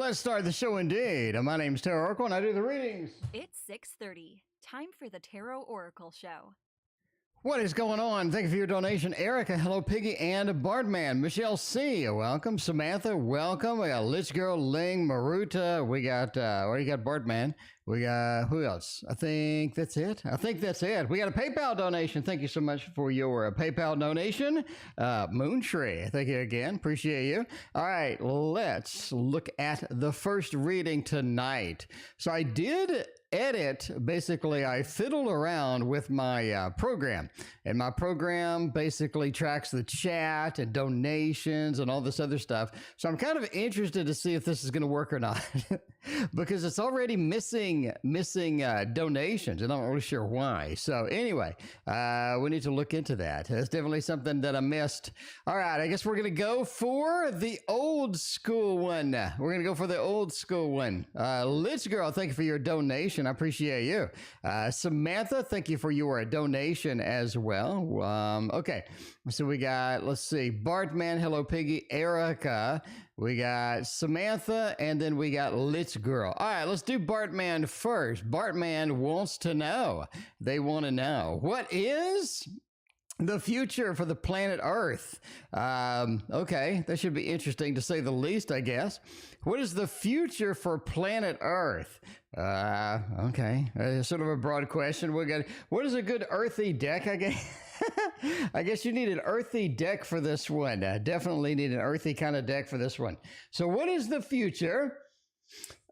Let's start the show indeed. My name's TarotOracle and I do the readings. It's 6:30. Time for the TarotOracle show. What is going on? Thank you for your donation. Erica, hello, Piggy, and Bartman. Michelle C, welcome. Samantha, welcome. We got Lich Girl, Ling, Maruta. We got, you got Bartman. We got, who else? I think that's it. We got a PayPal donation. Thank you so much for your PayPal donation. Moontree, thank you again. Appreciate you. All right, let's look at the first reading tonight. So I did edit, basically I fiddled around with my program, and my program basically tracks the chat and donations and all this other stuff. So I'm kind of interested to see if this is going to work or not because it's already missing donations and I'm not really sure why. So anyway, we need to look into that. That's definitely something that I missed. All right, I guess we're going to go for the old school one. Lich Girl, thank you for your donation. I appreciate you. Samantha, thank you for your donation as well. Okay, so we got, let's see, Bartman, hello Piggy, Erica, we got Samantha, and then we got Lich Girl. All right, let's do Bartman first. Bartman wants to know. They want to know, what is the future for the planet Earth? Okay, that should be interesting to say the least, I guess. What is the future for planet Earth? Okay, sort of a broad question. What is a good earthy deck, I guess? I guess you need an earthy deck for this one. Definitely need an earthy kind of deck for this one. So what is the future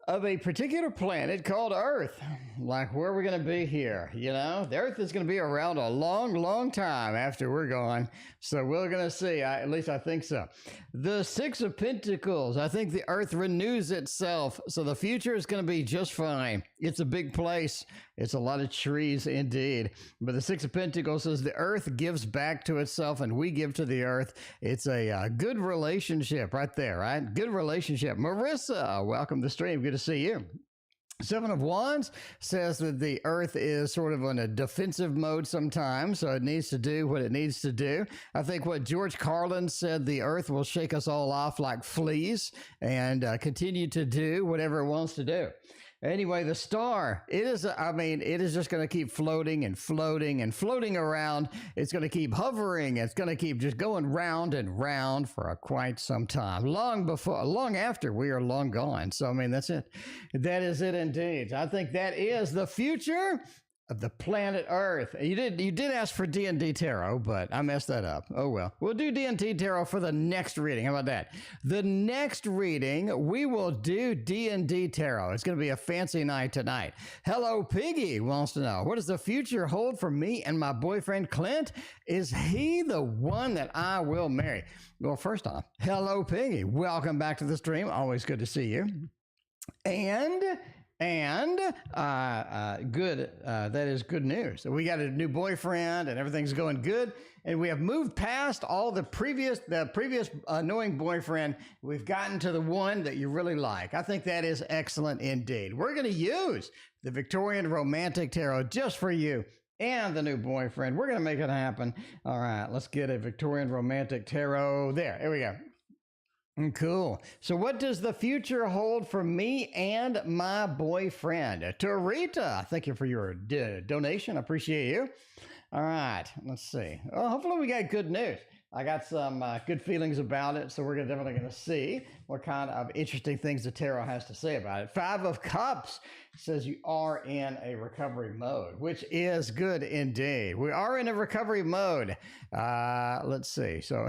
of a particular planet called Earth? Like, where are we going to be here? You know, the Earth is going to be around a long, long time after we're gone. So we're going to see. At least I think so. The Six of Pentacles. I think the Earth renews itself. So the future is going to be just fine. It's a big place. It's a lot of trees indeed. But the Six of Pentacles says the Earth gives back to itself and we give to the Earth. It's a good relationship right there, right? Good relationship. Marissa, welcome to the stream. Good to see you. Seven of Wands says that the Earth is sort of in a defensive mode sometimes, so it needs to do what it needs to do. I think what George Carlin said, the Earth will shake us all off like fleas and continue to do whatever it wants to do. Anyway, the star, it is just going to keep floating and floating and floating around. It's going to keep hovering. It's going to keep just going round and round for quite some time, long after we are long gone. So, I mean, that's it. That is it indeed. I think that is the future of the planet Earth. You did ask for D&D Tarot, but I messed that up. Oh well. We'll do D&D Tarot for the next reading. How about that? The next reading, we will do D&D Tarot. It's going to be a fancy night tonight. Hello, Piggy wants to know, what does the future hold for me and my boyfriend Clint? Is he the one that I will marry? Well, first off, hello, Piggy. Welcome back to the stream. Always good to see you. Good, that is good news. So we got a new boyfriend and everything's going good. And we have moved past all the previous annoying boyfriend. We've gotten to the one that you really like. I think that is excellent indeed. We're going to use the Victorian Romantic Tarot just for you and the new boyfriend. We're going to make it happen. All right, let's get a Victorian Romantic Tarot. There we go. Cool. So what does the future hold for me and my boyfriend? Terita, thank you for your donation. I appreciate you. All right, let's see. Well, hopefully we got good news. I got some good feelings about it, so we're definitely going to see what kind of interesting things the tarot has to say about it. Five of Cups says you are in a recovery mode, which is good indeed. We are in a recovery mode. Let's see. So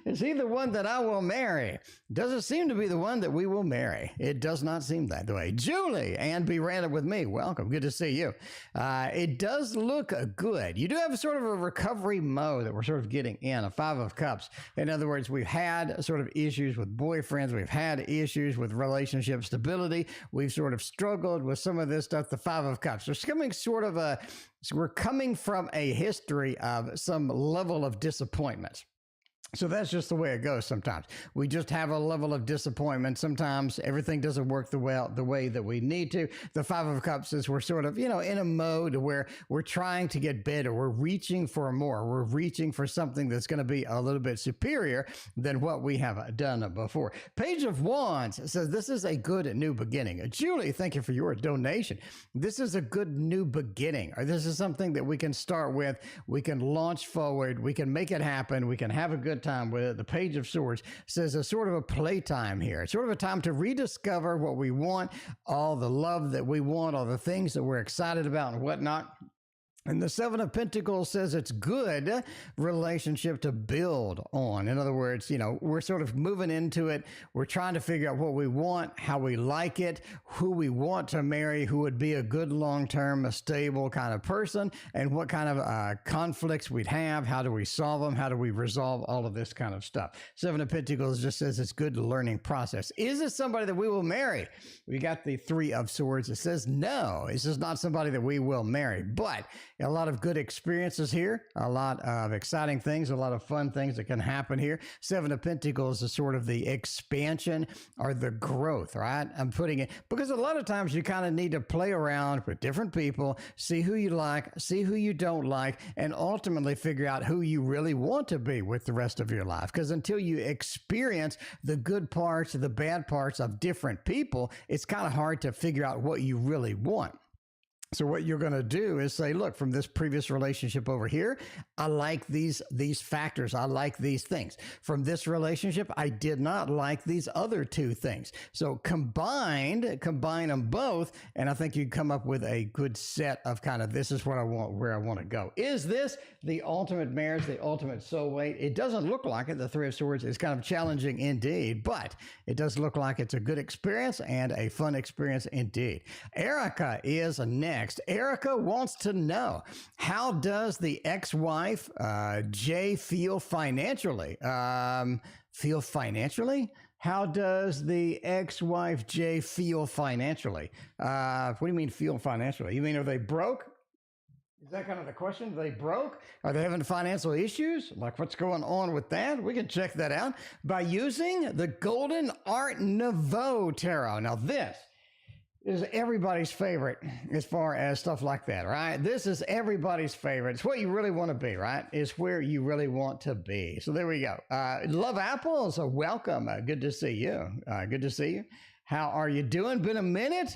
is he the one that I will marry? Doesn't seem to be the one that we will marry. It does not seem that way. Juuuliiie and Be Random with me. Welcome. Good to see you. It does look good. You do have sort of a recovery mode that we're sort of getting in, a Five of Cups. In other words, we've had sort of issues with boyfriends. We've had issues with relationship stability. We've sort of struggled with some of this stuff, the Five of Cups. There's coming sort of we're coming from a history of some level of disappointment. So that's just the way it goes sometimes. We just have a level of disappointment. Sometimes everything doesn't work the way that we need to. The Five of Cups is we're sort of, in a mode where we're trying to get better. We're reaching for more. We're reaching for something that's going to be a little bit superior than what we have done before. Page of Wands says this is a good new beginning. Juuuliiie, thank you for your donation. This is a good new beginning, or this is something that we can start with. We can launch forward. We can make it happen. We can have a good time with it. The Page of Swords says a sort of a playtime here. It's sort of a time to rediscover what we want, all the love that we want, all the things that we're excited about and whatnot. And the Seven of Pentacles says it's good relationship to build on. In other words, we're sort of moving into it. We're trying to figure out what we want, how we like it, who we want to marry, who would be a good long-term, a stable kind of person, and what kind of conflicts we'd have. How do we solve them? How do we resolve all of this kind of stuff? Seven of Pentacles just says it's good learning process. Is this somebody that we will marry? We got the Three of Swords. It says no, this is not somebody that we will marry, but a lot of good experiences here, a lot of exciting things, a lot of fun things that can happen here. Seven of Pentacles is sort of the expansion or the growth, right? I'm putting it because a lot of times you kind of need to play around with different people, see who you like, see who you don't like, and ultimately figure out who you really want to be with the rest of your life. Because until you experience the good parts, the bad parts of different people, it's kind of hard to figure out what you really want. So what you're going to do is say, look, from this previous relationship over here, I like these factors. I like these things. From this relationship, I did not like these other two things. So combine them both, and I think you come up with a good set of kind of this is what I want, where I want to go. Is this the ultimate marriage, the ultimate soulmate? It doesn't look like it. The Three of Swords is kind of challenging indeed, but it does look like it's a good experience and a fun experience indeed. Erica is next. Erica wants to know, how does the ex-wife Jay feel financially? How does the ex-wife Jay feel financially? What do you mean feel financially? You mean are they broke? Is that kind of the question? Are they broke? Are they having financial issues? Like what's going on with that? We can check that out by using the Golden Art Nouveau Tarot. Now this is everybody's favorite as far as stuff like that, right? This is everybody's favorite. It's what you really want to be, right? It's where you really want to be. So there we go. Love Apples, welcome. Good to see you. Good to see you. How are you doing? Been a minute?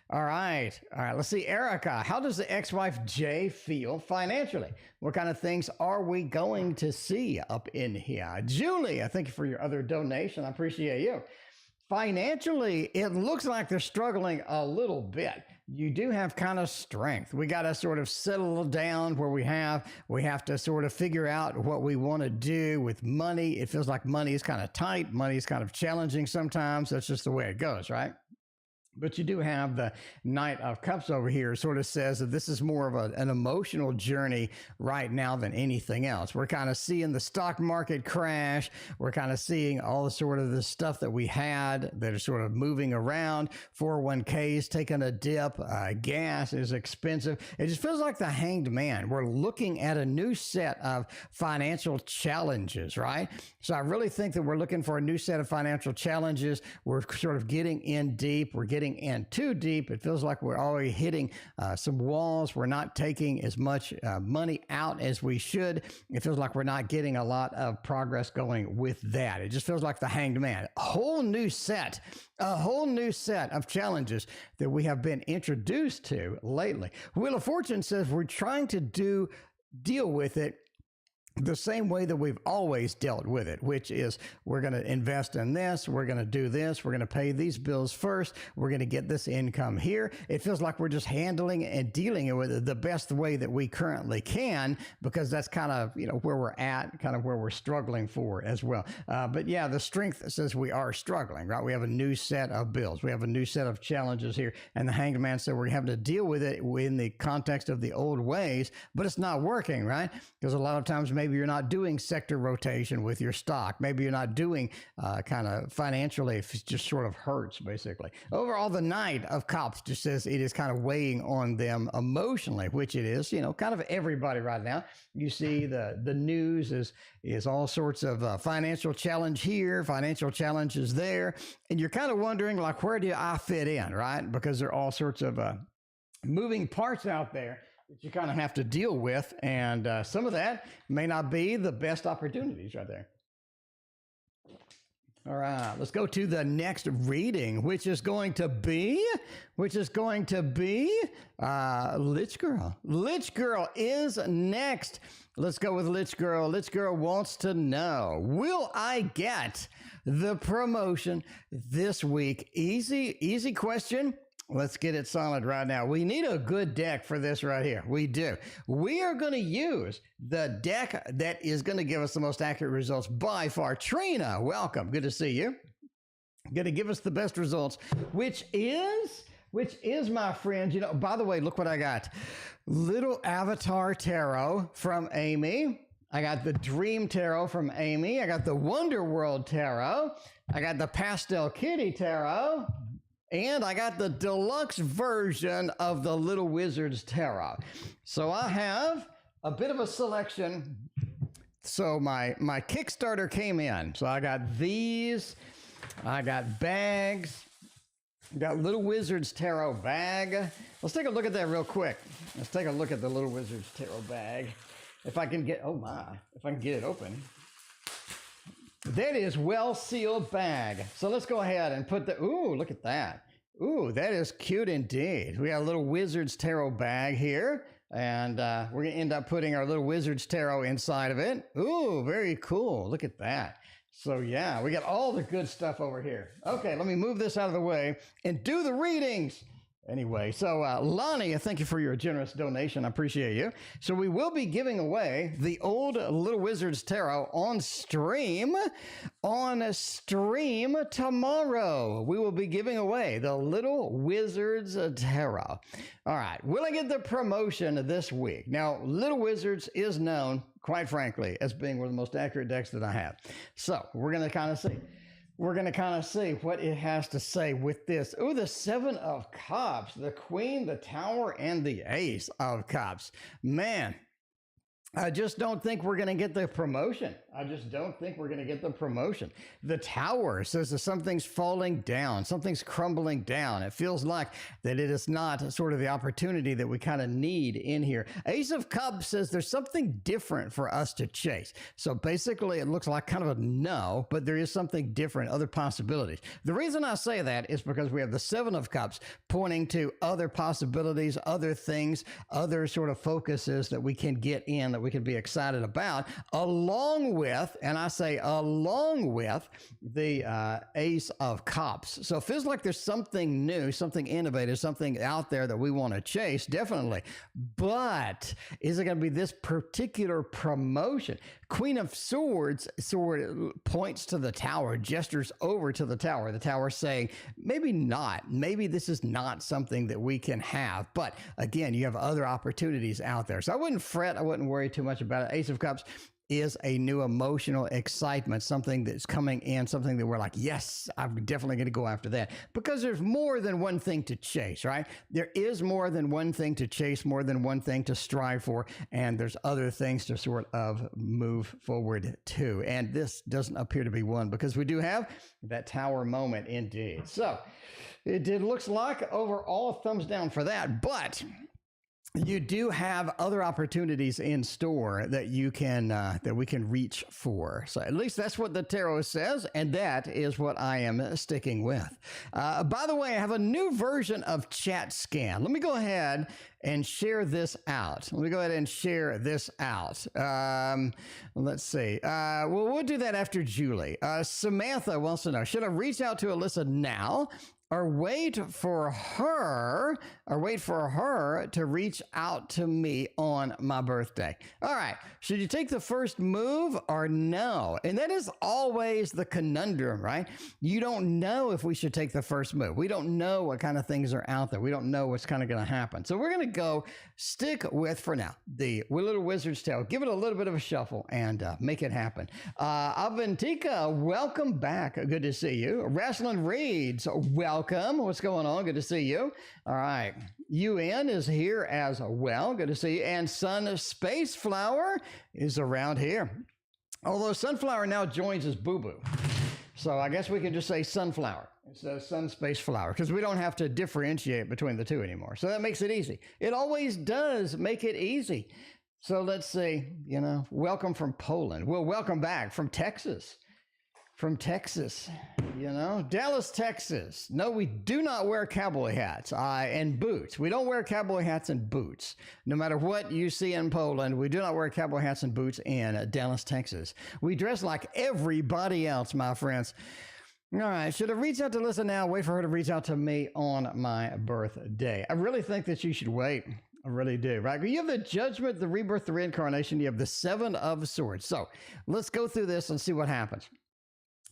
All right. Let's see. Erica, how does the ex-wife Jay feel financially? What kind of things are we going to see up in here? Juuuliiie, thank you for your other donation. I appreciate you. Financially, it looks like they're struggling a little bit. You do have kind of strength. We got to sort of settle down where we have to sort of figure out what we want to do with money. It feels like money is kind of tight. Money is kind of challenging sometimes. That's just the way it goes, right? But you do have the Knight of Cups over here. Sort of says that this is more of an emotional journey right now than anything else. We're kind of seeing the stock market crash. We're kind of seeing all the sort of the stuff that we had that are sort of moving around. 401ks taking a dip. Gas is expensive. It just feels like the Hanged Man. We're looking at a new set of financial challenges, right? So I really think that we're looking for a new set of financial challenges. We're sort of getting in deep. We're getting in too deep. It feels like we're already hitting some walls. We're not taking as much money out as we should. It feels like we're not getting a lot of progress going with that. It just feels like the Hanged Man. A whole new set of challenges that we have been introduced to lately. Wheel of Fortune says we're trying to deal with it the same way that we've always dealt with it, which is we're going to invest in this, we're going to do this, we're going to pay these bills first, we're going to get this income here. It feels like we're just handling and dealing with it the best way that we currently can, because that's kind of, where we're at, kind of where we're struggling for as well. But yeah, the strength says we are struggling, right? We have a new set of bills. We have a new set of challenges here. And the Hanged Man said we're having to deal with it in the context of the old ways, but it's not working, right? Because a lot of times maybe maybe you're not doing sector rotation with your stock. Maybe you're not doing kind of financially, if it just sort of hurts, basically. Overall, the Knight of Cups just says it is kind of weighing on them emotionally, which it is, kind of everybody right now. You see the news is all sorts of financial challenge here, financial challenges there, and you're kind of wondering, like, where do I fit in, right? Because there are all sorts of moving parts out there that you kind of have to deal with, and some of that may not be the best opportunities right there. All right, let's go to the next reading, which is going to be Lich Girl. Lich Girl is next. Let's go with Lich Girl. Lich Girl wants to know, will I get the promotion this week? Easy question. Let's get it solid right now. We need a good deck for this right here. We do. We are going to use the deck that is going to give us the most accurate results by far. Trina, welcome. Good to see you. Going to give us the best results, which is, my friends, by the way, look what I got. Little Avatar Tarot from Amy. I got the Dream Tarot from Amy. I got the Wonder World Tarot. I got the Pastel Kitty Tarot. And I got the deluxe version of the Little Wizards Tarot. So I have a bit of a selection. So my Kickstarter came in. So I got these. I got bags. Got Little Wizards Tarot bag. Let's take a look at that real quick. Let's take a look at the Little Wizards Tarot bag. If I can get, if I can get it open. That is well-sealed bag. So let's go ahead and put the, look at that. Ooh, that is cute indeed. We got a Little Wizards Tarot bag here, and we're going to end up putting our Little Wizards Tarot inside of it. Ooh, very cool. Look at that. So yeah, we got all the good stuff over here. Okay, let me move this out of the way and do the readings. Anyway, so Lani, thank you for your generous donation. I appreciate you. So we will be giving away the old Little Wizards Tarot on stream tomorrow. We will be giving away the Little Wizards Tarot. All right, will I get the promotion this week? Now, Little Wizards is known, quite frankly, as being one of the most accurate decks that I have. So we're going to kind of see. We're going to kind of see what it has to say with this. Oh, the Seven of Cups, the Queen, the Tower, and the Ace of Cups. Man, I just don't think we're going to get the promotion. I just don't think we're going to get the promotion. The Tower says that something's falling down, something's crumbling down. It feels like that it is not sort of the opportunity that we kind of need in here. Ace of Cups says there's something different for us to chase. So basically it looks like kind of a no, but there is something different, other possibilities. The reason I say that is because we have the Seven of Cups pointing to other possibilities, other things, other sort of focuses that we can get in, that we can be excited about, along with, and I say along with, the Ace of Cups. So it feels like there's something new, something innovative, something out there that we want to chase, definitely. But is it going to be this particular promotion? Queen of Swords sort of points to the Tower, gestures over to the Tower saying, maybe not, maybe this is not something that we can have. But again, you have other opportunities out there. So I wouldn't fret, I wouldn't worry too much about it. Ace of Cups is a new emotional excitement, something that's coming in, something that we're like, yes, I'm definitely going to go after that, because there's more than one thing to chase, right? There is more than one thing to chase, more than one thing to strive for, and there's other things to sort of move forward to. And this doesn't appear to be one, because we do have that Tower moment indeed. So it looks like overall thumbs down for that, but you do have other opportunities in store that you can that we can reach for. So at least that's what the tarot says, and that is what I am sticking with. By the way, I have a new version of ChatScan. Let me go ahead and share this out. Let's see. Well, we'll do that after Juuuliiie. Samantha wants to know, should I reach out to Alyssa now, or wait for her to reach out to me on my birthday? All right. Should you take the first move or no? And that is always the conundrum, right? You don't know if we should take the first move. We don't know what kind of things are out there. We don't know what's kind of going to happen. So we're going to go stick with, for now, the Little Wizard's Tale. Give it a little bit of a shuffle and make it happen. Avantika, welcome back. Good to see you. Wrestling Reads, welcome. What's going on? Good to see you. All right. UN is here as well. Good to see you. And Sun Space Flower is around here. Although Sunflower now joins as Boo Boo. So I guess we can just say Sunflower instead of Sun Space Flower because we don't have to differentiate between the two anymore. So that makes it easy. It always does make it easy. So let's see, welcome from Poland. Well, welcome back from Texas. Dallas, Texas. No, we do not wear cowboy hats and boots. We don't wear cowboy hats and boots. No matter what you see in Poland, we do not wear cowboy hats and boots in Dallas, Texas. We dress like everybody else, my friends. All right, should I reach out to Alyssa now? Wait for her to reach out to me on my birthday. I really think that you should wait. I really do, right? You have the Judgment, the Rebirth, the Reincarnation. You have the Seven of Swords. So let's go through this and see what happens.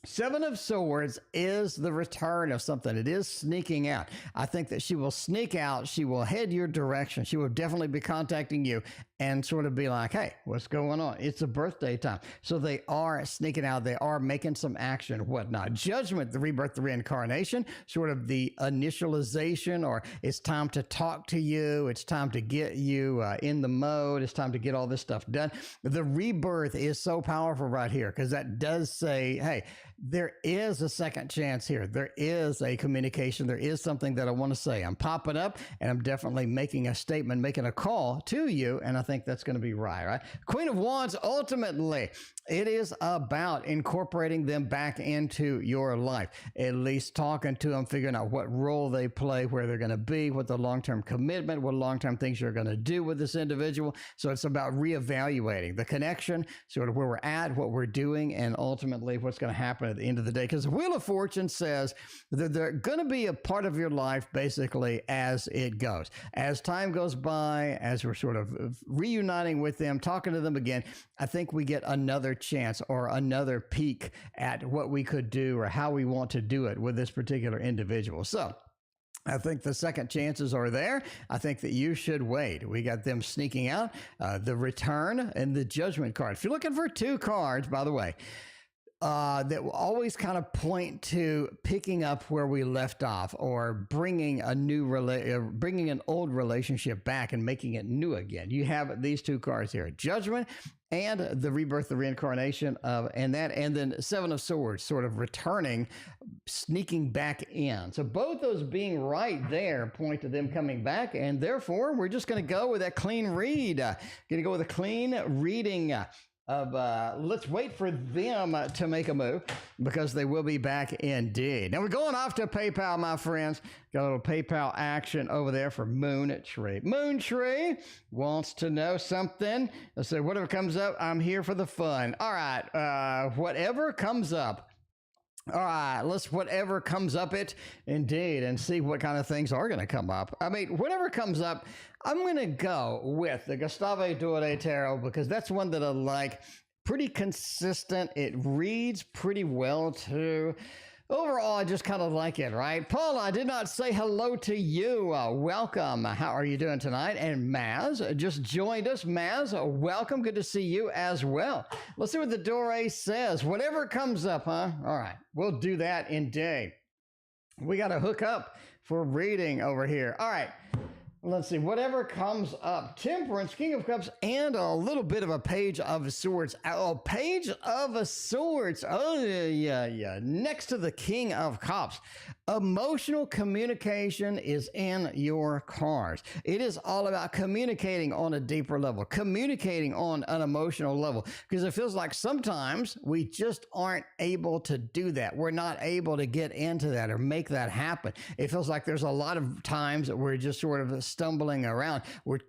Seven of Swords is the return of something. It is sneaking out. I think that she will sneak out. She will head your direction. She will definitely be contacting you and sort of be like, hey, what's going on? It's a birthday time. So they are sneaking out. They are making some action, whatnot. Judgment, the Rebirth, the Reincarnation, sort of the initialization, or it's time to talk to you. It's time to get you in the mode. It's time to get all this stuff done. The Rebirth is so powerful right here because that does say, hey, there is a second chance here. There is a communication. There is something that I want to say. I'm popping up and I'm definitely making a statement, making a call to you. And I think that's going to be right? Queen of Wands, ultimately, it is about incorporating them back into your life, at least talking to them, figuring out what role they play, where they're going to be, what the long-term commitment, what long-term things you're going to do with this individual. So it's about reevaluating the connection, sort of where we're at, what we're doing, and ultimately what's going to happen at the end of the day. Because the Wheel of Fortune says that they're going to be a part of your life basically as it goes. As time goes by, as we're sort of reuniting with them, talking to them again, I think we get another chance or another peek at what we could do or how we want to do it with this particular individual. So I think the second chances are there. I think that you should wait. We got them sneaking out, the Return and the Judgment card. If you're looking for two cards, by the way, that will always kind of point to picking up where we left off or bringing bringing an old relationship back and making it new again. You have these two cards here, Judgment and the Rebirth, the Reincarnation and then Seven of Swords, sort of returning, sneaking back in. So both those being right there point to them coming back, and therefore we're just going to go with that clean read. Going to go with a clean reading of let's wait for them to make a move because they will be back indeed. Now we're going off to PayPal, my friends. Got a little PayPal action over there for Moon Tree. Moon Tree wants to know something. Let's say whatever comes up, I'm here for the fun. All right, whatever comes up. All right, let's whatever comes up it indeed and see what kind of things are going to come up. I mean, whatever comes up, I'm going to go with the Gustave Doré Tarot because that's one that I like. Pretty consistent. It reads pretty well too. Overall, I just kind of like it, right? Paula, I did not say hello to you. Welcome. How are you doing tonight? And Maz just joined us. Maz, welcome. Good to see you as well. Let's see what the Doré says. Whatever comes up, huh? All right. We'll do that indeed. We got to hook up for reading over here. All right. Let's see, whatever comes up. Temperance, King of Cups, and a little bit of a Page of Swords. Oh, Page of Swords. Oh, yeah. Next to the King of Cups. Emotional communication is in your cards. It is all about communicating on a deeper level, communicating on an emotional level, because it feels like sometimes we just aren't able to do that. We're not able to get into that or make that happen. It feels like there's a lot of times that we're just sort of stumbling around. We're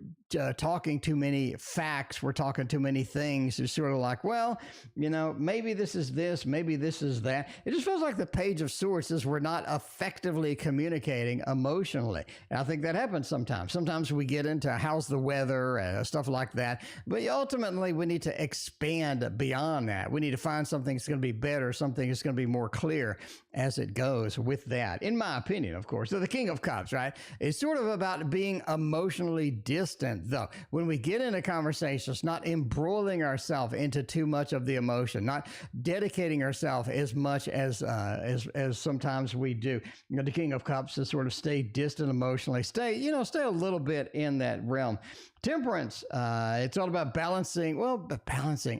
talking too many facts. We're talking too many things. It's sort of like, well, maybe this is this, maybe this is that. It just feels like the Page of Swords says we're not effectively communicating emotionally. And I think that happens sometimes. Sometimes we get into how's the weather, stuff like that. But ultimately, we need to expand beyond that. We need to find something that's going to be better, something that's going to be more clear as it goes with that. In my opinion, of course. So the King of Cups, right? It's sort of about being emotionally distant, though. When we get into conversations, not embroiling ourselves into too much of the emotion, not dedicating ourselves as much as sometimes we do. The King of Cups is sort of stay distant emotionally, stay a little bit in that realm. Temperance, it's all about balancing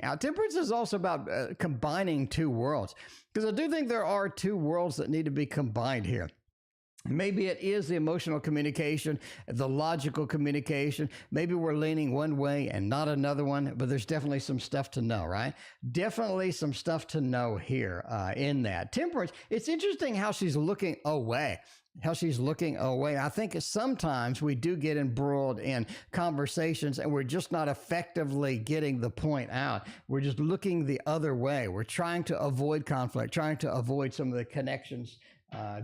out. Temperance is also about combining two worlds, because I do think there are two worlds that need to be combined here. Maybe it is the emotional communication, the logical communication. Maybe we're leaning one way and not another one, but there's definitely some stuff to know, right? Definitely some stuff to know here in that. Temperance, it's interesting how she's looking away. I think sometimes we do get embroiled in conversations and we're just not effectively getting the point out. We're just looking the other way. We're trying to avoid conflict, trying to avoid some of the connections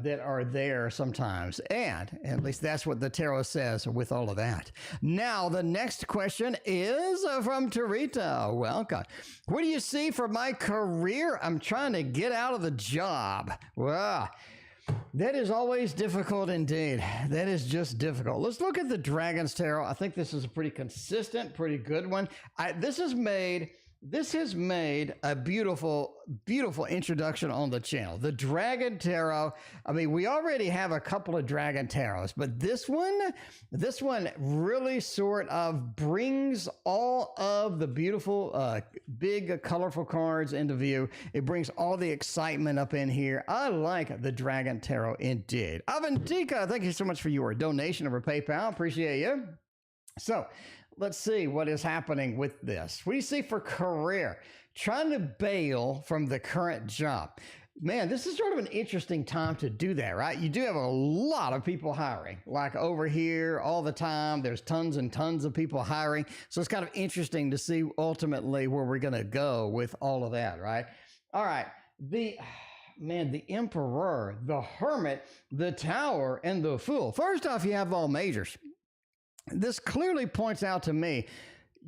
that are there sometimes. And at least that's what the tarot says with all of that. Now, the next question is from Terita. Welcome. What do you see for my career? I'm trying to get out of the job. Well, that is always difficult indeed. That is just difficult. Let's look at the Dragon's Tarot. I think this is a pretty consistent, pretty good one. This has made a beautiful, beautiful introduction on the channel. The Dragon Tarot. I mean, we already have a couple of Dragon Tarots, but this one really sort of brings all of the beautiful, big, colorful cards into view. It brings all the excitement up in here. I like the Dragon Tarot indeed. Avantika, thank you so much for your donation over PayPal. Appreciate you. So, let's see what is happening with this. What do you see for career? Trying to bail from the current job. Man, this is sort of an interesting time to do that, right? You do have a lot of people hiring, like over here all the time. There's tons and tons of people hiring. So it's kind of interesting to see ultimately where we're going to go with all of that, right? All right. The Emperor, the Hermit, the Tower, and the Fool. First off, you have all majors. This clearly points out to me,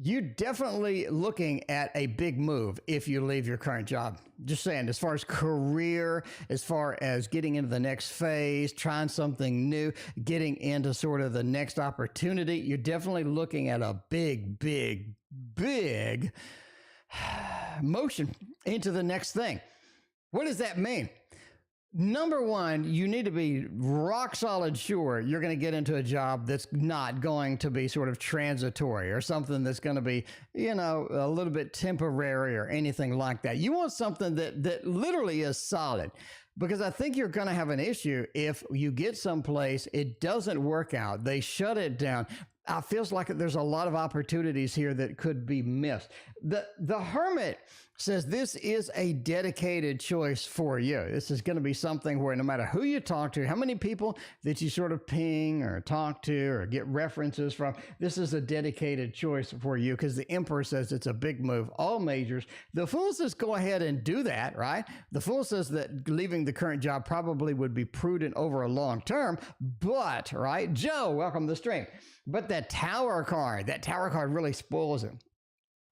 you're definitely looking at a big move if you leave your current job. Just saying, as far as career, as far as getting into the next phase, trying something new, getting into sort of the next opportunity, you're definitely looking at a big, big, big motion into the next thing. What does that mean? Number one, you need to be rock solid sure you're going to get into a job that's not going to be sort of transitory or something that's going to be, a little bit temporary or anything like that. You want something that literally is solid, because I think you're going to have an issue if you get someplace, it doesn't work out, they shut it down. It feels like there's a lot of opportunities here that could be missed. The Hermit says this is a dedicated choice for you. This is going to be something where no matter who you talk to, how many people that you sort of ping or talk to or get references from, this is a dedicated choice for you, because the Emperor says it's a big move, all majors. The Fool says go ahead and do that, right? The Fool says that leaving the current job probably would be prudent over a long term, but, right? Joe, welcome to the stream. But that Tower card really spoils it.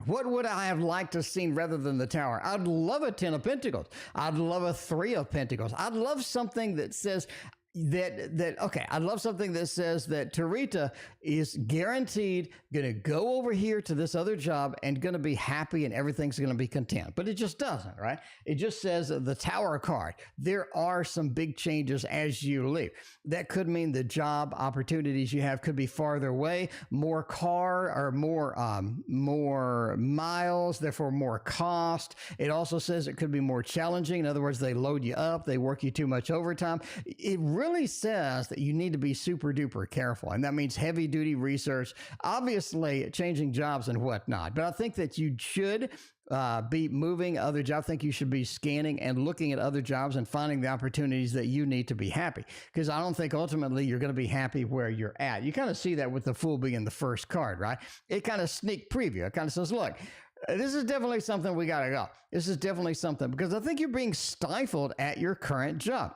What would I have liked to have seen rather than the Tower? I'd love a 10 of Pentacles. I'd love a 3 of Pentacles. I'd love something that says I'd love something that says that Terita is guaranteed going to go over here to this other job and going to be happy and everything's going to be content. But it just doesn't, right? It just says the Tower card. There are some big changes as you leave. That could mean the job opportunities you have could be farther away, more car or more miles, therefore more cost. It also says it could be more challenging. In other words, they load you up, they work you too much overtime. It really says that you need to be super duper careful. And that means heavy duty research, obviously changing jobs and whatnot. But I think that you should be moving other jobs. I think you should be scanning and looking at other jobs and finding the opportunities that you need to be happy. Because I don't think ultimately you're going to be happy where you're at. You kind of see that with the Fool being the first card, right? It kind of sneak preview. It kind of says, look, this is definitely something we got to go. This is definitely something, because I think you're being stifled at your current job.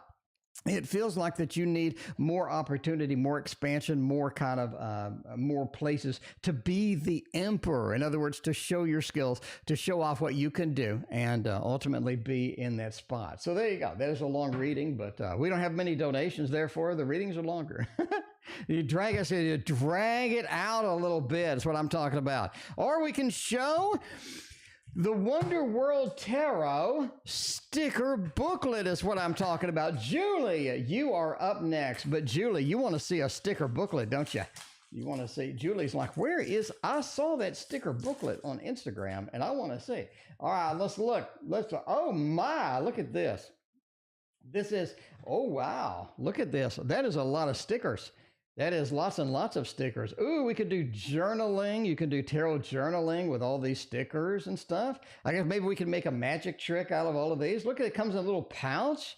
It feels like that you need more opportunity, more expansion, more kind of more places to be the emperor. In other words, to show your skills, to show off what you can do, and ultimately be in that spot. So there you go. That is a long reading, but we don't have many donations. Therefore, the readings are longer. You drag it out a little bit. That's what I'm talking about. Or we can show the Wonder World Tarot sticker booklet is what I'm talking about. Juuuliiie, you are up next. But Juuuliiie, you want to see a sticker booklet, don't you? You want to see, Juuuliie's like, where is, I saw that sticker booklet on Instagram and I want to see. All right, let's look. Oh my, look at this. This is, oh wow, look at this. That is a lot of stickers. That is lots and lots of stickers. Ooh, we could do journaling. You can do tarot journaling with all these stickers and stuff. I guess maybe we can make a magic trick out of all of these. Look at it, comes in a little pouch.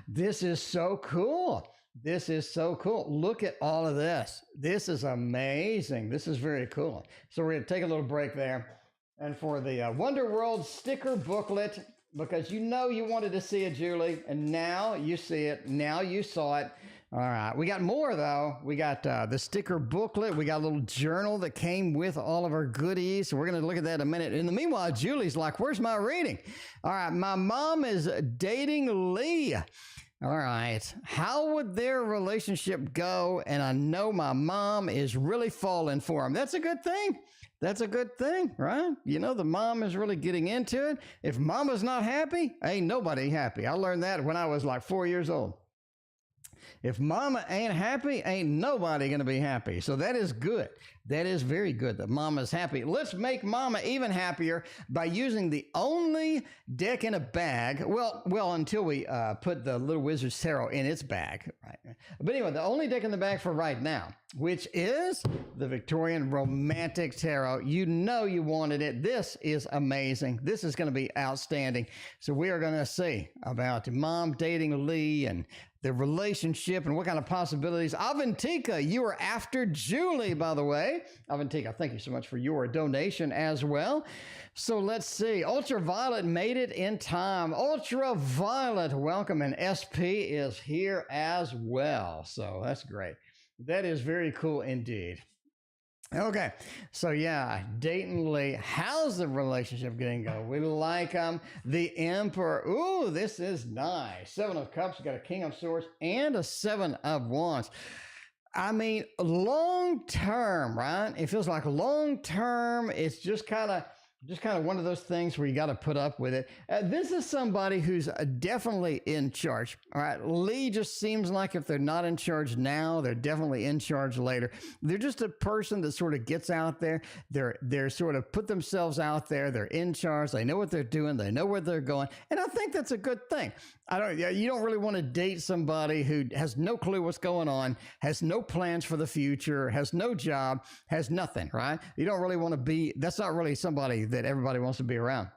This is so cool. This is so cool. Look at all of this. This is amazing. This is very cool. So we're going to take a little break there. And for the Wonder World sticker booklet, because you know you wanted to see it, Juuuliiie, and now you see it. Now you saw it. All right, we got more though. We got the sticker booklet. We got a little journal that came with all of our goodies. So we're going to look at that in a minute. In the meanwhile, Juuuliie's like, where's my reading? All right, my mom is dating Lee. All right, how would their relationship go? And I know my mom is really falling for him. That's a good thing. That's a good thing, right? You know, the mom is really getting into it. If mama's not happy, ain't nobody happy. I learned that when I was like 4 years old. If mama ain't happy, ain't nobody going to be happy. So that is good. That is very good that mama's happy. Let's make mama even happier by using the only deck in a bag. Well, until we put the Little Wizard's Tarot in its bag. Right? But anyway, the only deck in the bag for right now, which is the Victorian Romantic Tarot. You know you wanted it. This is amazing. This is going to be outstanding. So we are going to see about mom dating Lee and the relationship and what kind of possibilities. Avantika, you are after Juuuliiie, by the way. Avantika, thank you so much for your donation as well. So let's see. Ultraviolet made it in time. Ultraviolet, welcome. And SP is here as well. So that's great. That is very cool indeed. Okay, so yeah, Dayton Lee, how's the relationship getting going? We like the Emperor. Ooh, this is nice. 7 of Cups, you got a King of Swords and a 7 of Wands. I mean, long term, right? It feels like long term. It's just kind of one of those things where you got to put up with it. This is somebody who's definitely in charge. All right. Lee just seems like if they're not in charge now, they're definitely in charge later. They're just a person that sort of gets out there. They're sort of put themselves out there. They're in charge. They know what they're doing. They know where they're going. And I think that's a good thing. You don't really want to date somebody who has no clue what's going on, has no plans for the future, has no job, has nothing, right? You don't really want to be, that's not really somebody that everybody wants to be around.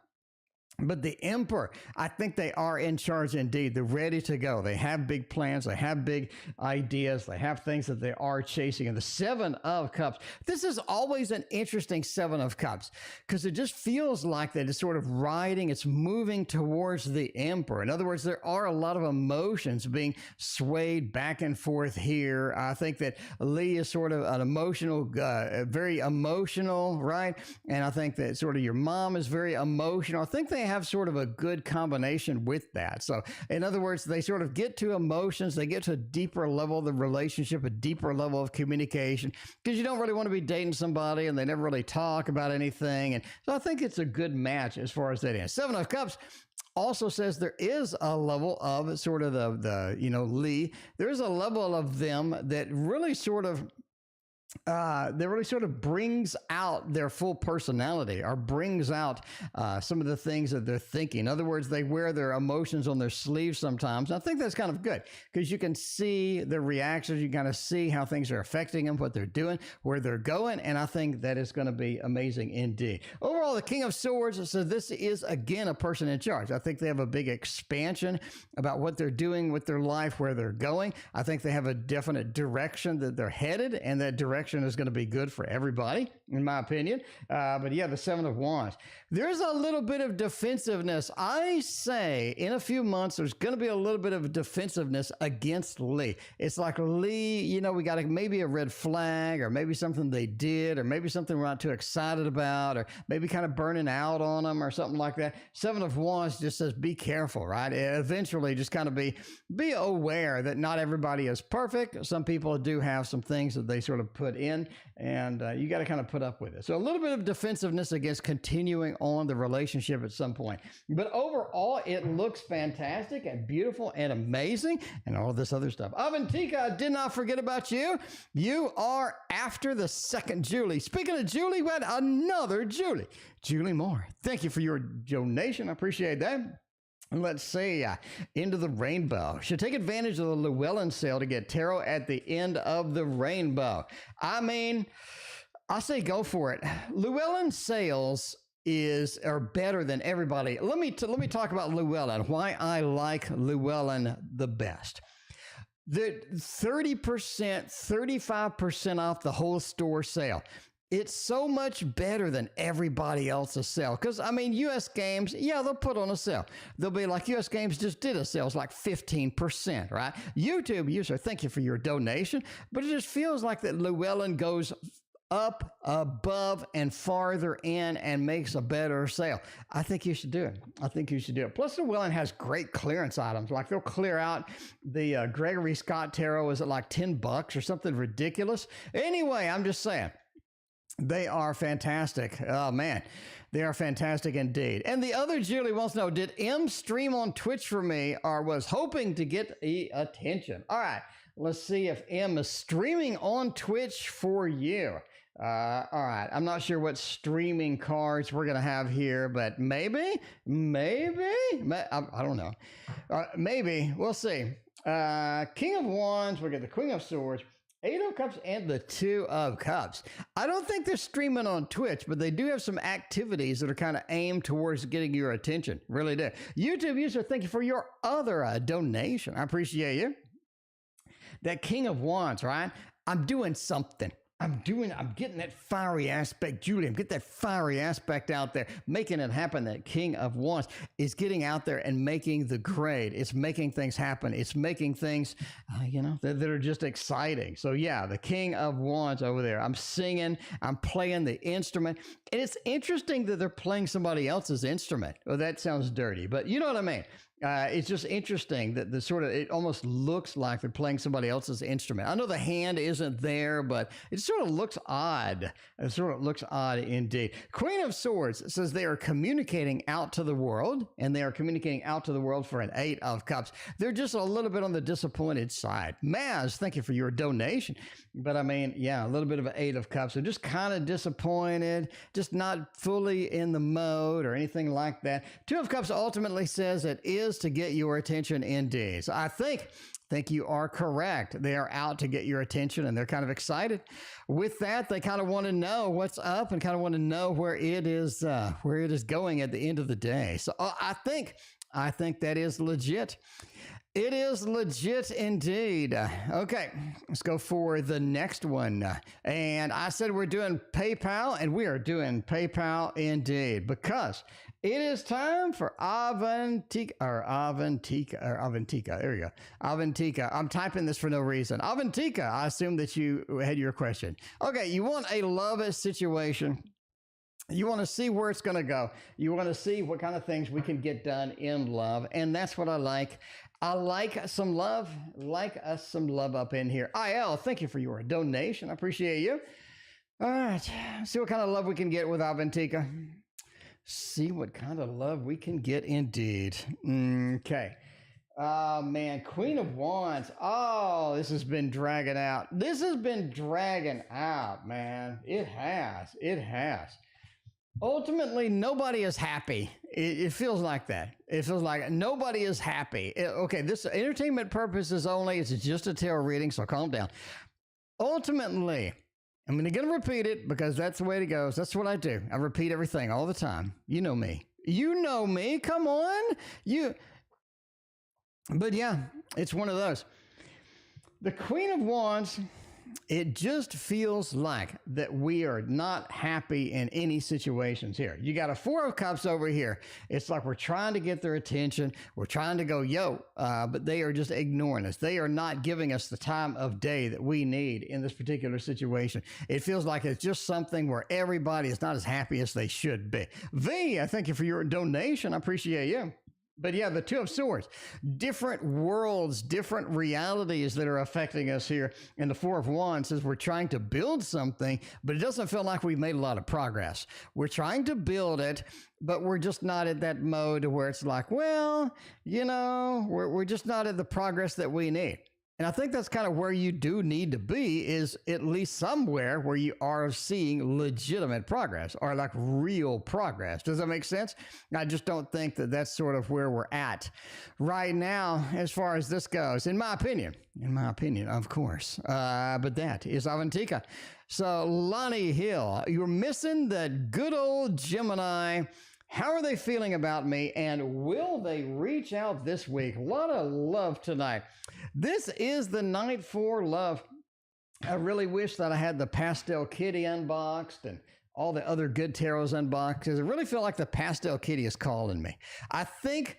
But the Emperor, I think they are in charge indeed. They're ready to go. They have big plans. They have big ideas. They have things that they are chasing. And the 7 of Cups, this is always an interesting 7 of Cups because it just feels like that it's sort of riding, it's moving towards the Emperor. In other words, there are a lot of emotions being swayed back and forth here. I think that Lee is sort of an emotional, very emotional, right? And I think that sort of your mom is very emotional. I think they have sort of a good combination with that. So in other words, they sort of get to emotions, they get to a deeper level of the relationship, a deeper level of communication, because you don't really want to be dating somebody and they never really talk about anything. And so I think it's a good match as far as that is. 7 of Cups also says there is a level of sort of the Lee, there is a level of them that really sort of that really sort of brings out their full personality or brings out some of the things that they're thinking. In other words, they wear their emotions on their sleeves sometimes. I think that's kind of good because you can see their reactions. You kind of see how things are affecting them, what they're doing, where they're going. And I think that is going to be amazing indeed. Overall, the King of Swords, so this is, again, a person in charge. I think they have a big expansion about what they're doing with their life, where they're going. I think they have a definite direction that they're headed, and that direction is going to be good for everybody, in my opinion. But yeah, the Seven of Wands. There's a little bit of defensiveness. I say in a few months, there's going to be a little bit of defensiveness against Lee. It's like Lee, you know, we got maybe a red flag, or maybe something they did, or maybe something we're not too excited about, or maybe kind of burning out on them or something like that. Seven of Wands just says, be careful, right? Eventually just kind of be aware that not everybody is perfect. Some people do have some things that they sort of put in, and you got to kind of put up with it. So a little bit of defensiveness against continuing on the relationship at some point. But overall, it looks fantastic and beautiful and amazing and all this other stuff. Avantika, I did not forget about you. You are after the second Juuuliiie. Speaking of Juuuliiie, we had another Juuuliiie. Juuuiie Moore, thank you for your donation. I appreciate that. Let's see, Into the Rainbow. Should take advantage of the Llewellyn sale to get tarot at the end of the rainbow. I mean, I say go for it. Llewellyn sales are better than everybody. Let me talk about Llewellyn, why I like Llewellyn the best. The 30%, 35% off the whole store sale. It's so much better than everybody else's sale. Because, I mean, U.S. Games, yeah, they'll put on a sale. They'll be like, U.S. Games just did a sale. It's like 15%, right? YouTube user, thank you for your donation. But it just feels like that Llewellyn goes up, above, and farther in and makes a better sale. I think you should do it. I think you should do it. Plus, Llewellyn has great clearance items. Like, they'll clear out the Gregory Scott Tarot. Is it like $10 or something ridiculous? Anyway, I'm just saying. They are fantastic. Oh, man. They are fantastic indeed. And the other Juuuliiie wants to know, did M stream on Twitch for me or was hoping to get attention? All right. Let's see if M is streaming on Twitch for you. All right. I'm not sure what streaming cards we're going to have here, but maybe. I don't know. Maybe. We'll see. King of Wands. We got the Queen of Swords. Eight of Cups and the Two of Cups. I don't think they're streaming on Twitch, but they do have some activities that are kind of aimed towards getting your attention. Really do. YouTube user, thank you for your other donation. I appreciate you. That King of Wands, right? I'm doing something. I'm getting that fiery aspect, Juuuliiie. I'm getting that fiery aspect out there, making it happen. That King of Wands is getting out there and making the grade. It's making things happen. It's making things, that are just exciting. So yeah, the King of Wands over there. I'm singing, I'm playing the instrument. And it's interesting that they're playing somebody else's instrument. Well, that sounds dirty, but you know what I mean. It's just interesting that it almost looks like they're playing somebody else's instrument. I know the hand isn't there, but it sort of looks odd. It sort of looks odd indeed. Queen of Swords says they are communicating out to the world, and they are communicating out to the world for an Eight of Cups. They're just a little bit on the disappointed side. Maz, thank you for your donation. But I mean, yeah, a little bit of an Eight of Cups. They're just kind of disappointed, just not fully in the mode or anything like that. Two of Cups ultimately says it is to get your attention indeed. So I think you are correct. They are out to get your attention, and they're kind of excited. With that, they kind of want to know what's up and kind of want to know where it is going at the end of the day. So I think that is legit. It is legit indeed. Okay, let's go for the next one. And I said we're doing PayPal, and we are doing PayPal indeed, because it is time for Avantika. There you go. Avantika. I'm typing this for no reason. Avantika, I assume that you had your question. Okay, you want a love situation. You want to see where it's going to go. You want to see what kind of things we can get done in love. And that's what I like. I like some love. Like us some love up in here. IL, thank you for your donation. I appreciate you. All right. See what kind of love we can get with Avantika. See what kind of love we can get indeed. Okay. Oh man, Queen of Wands. Oh, this has been dragging out. This has been dragging out, man. It has. It has. Ultimately, nobody is happy. It feels like that. It feels like nobody is happy. Okay, this entertainment purposes only. It's just a tarot reading, so calm down. Ultimately, I'm going to repeat it because that's the way it goes. That's what I do. I repeat everything all the time. You know me. You know me. Come on. But yeah, it's one of those. The Queen of Wands, it just feels like that we are not happy in any situations here. You got a Four of Cups over here. It's like we're trying to get their attention. We're trying to go, but they are just ignoring us. They are not giving us the time of day that we need in this particular situation. It feels like it's just something where everybody is not as happy as they should be. V, I thank you for your donation. I appreciate you. But yeah, the Two of Swords, different worlds, different realities that are affecting us here. And the Four of Wands says we're trying to build something, but it doesn't feel like we've made a lot of progress. We're trying to build it, but we're just not in that mode where it's like, well, we're just not at the progress that we need. And I think that's kind of where you do need to be, is at least somewhere where you are seeing legitimate progress or like real progress. Does that make sense? I just don't think that that's sort of where we're at right now as far as this goes, in my opinion, of course. But that is avantika. So Lani Hill, you're missing that good old Gemini. How are they feeling about me, and will they reach out this week? A lot of love tonight. This is the night for love. I really wish that I had the Pastel Kitty unboxed and all the other good tarots unboxed, because I really feel like the Pastel Kitty is calling me. I think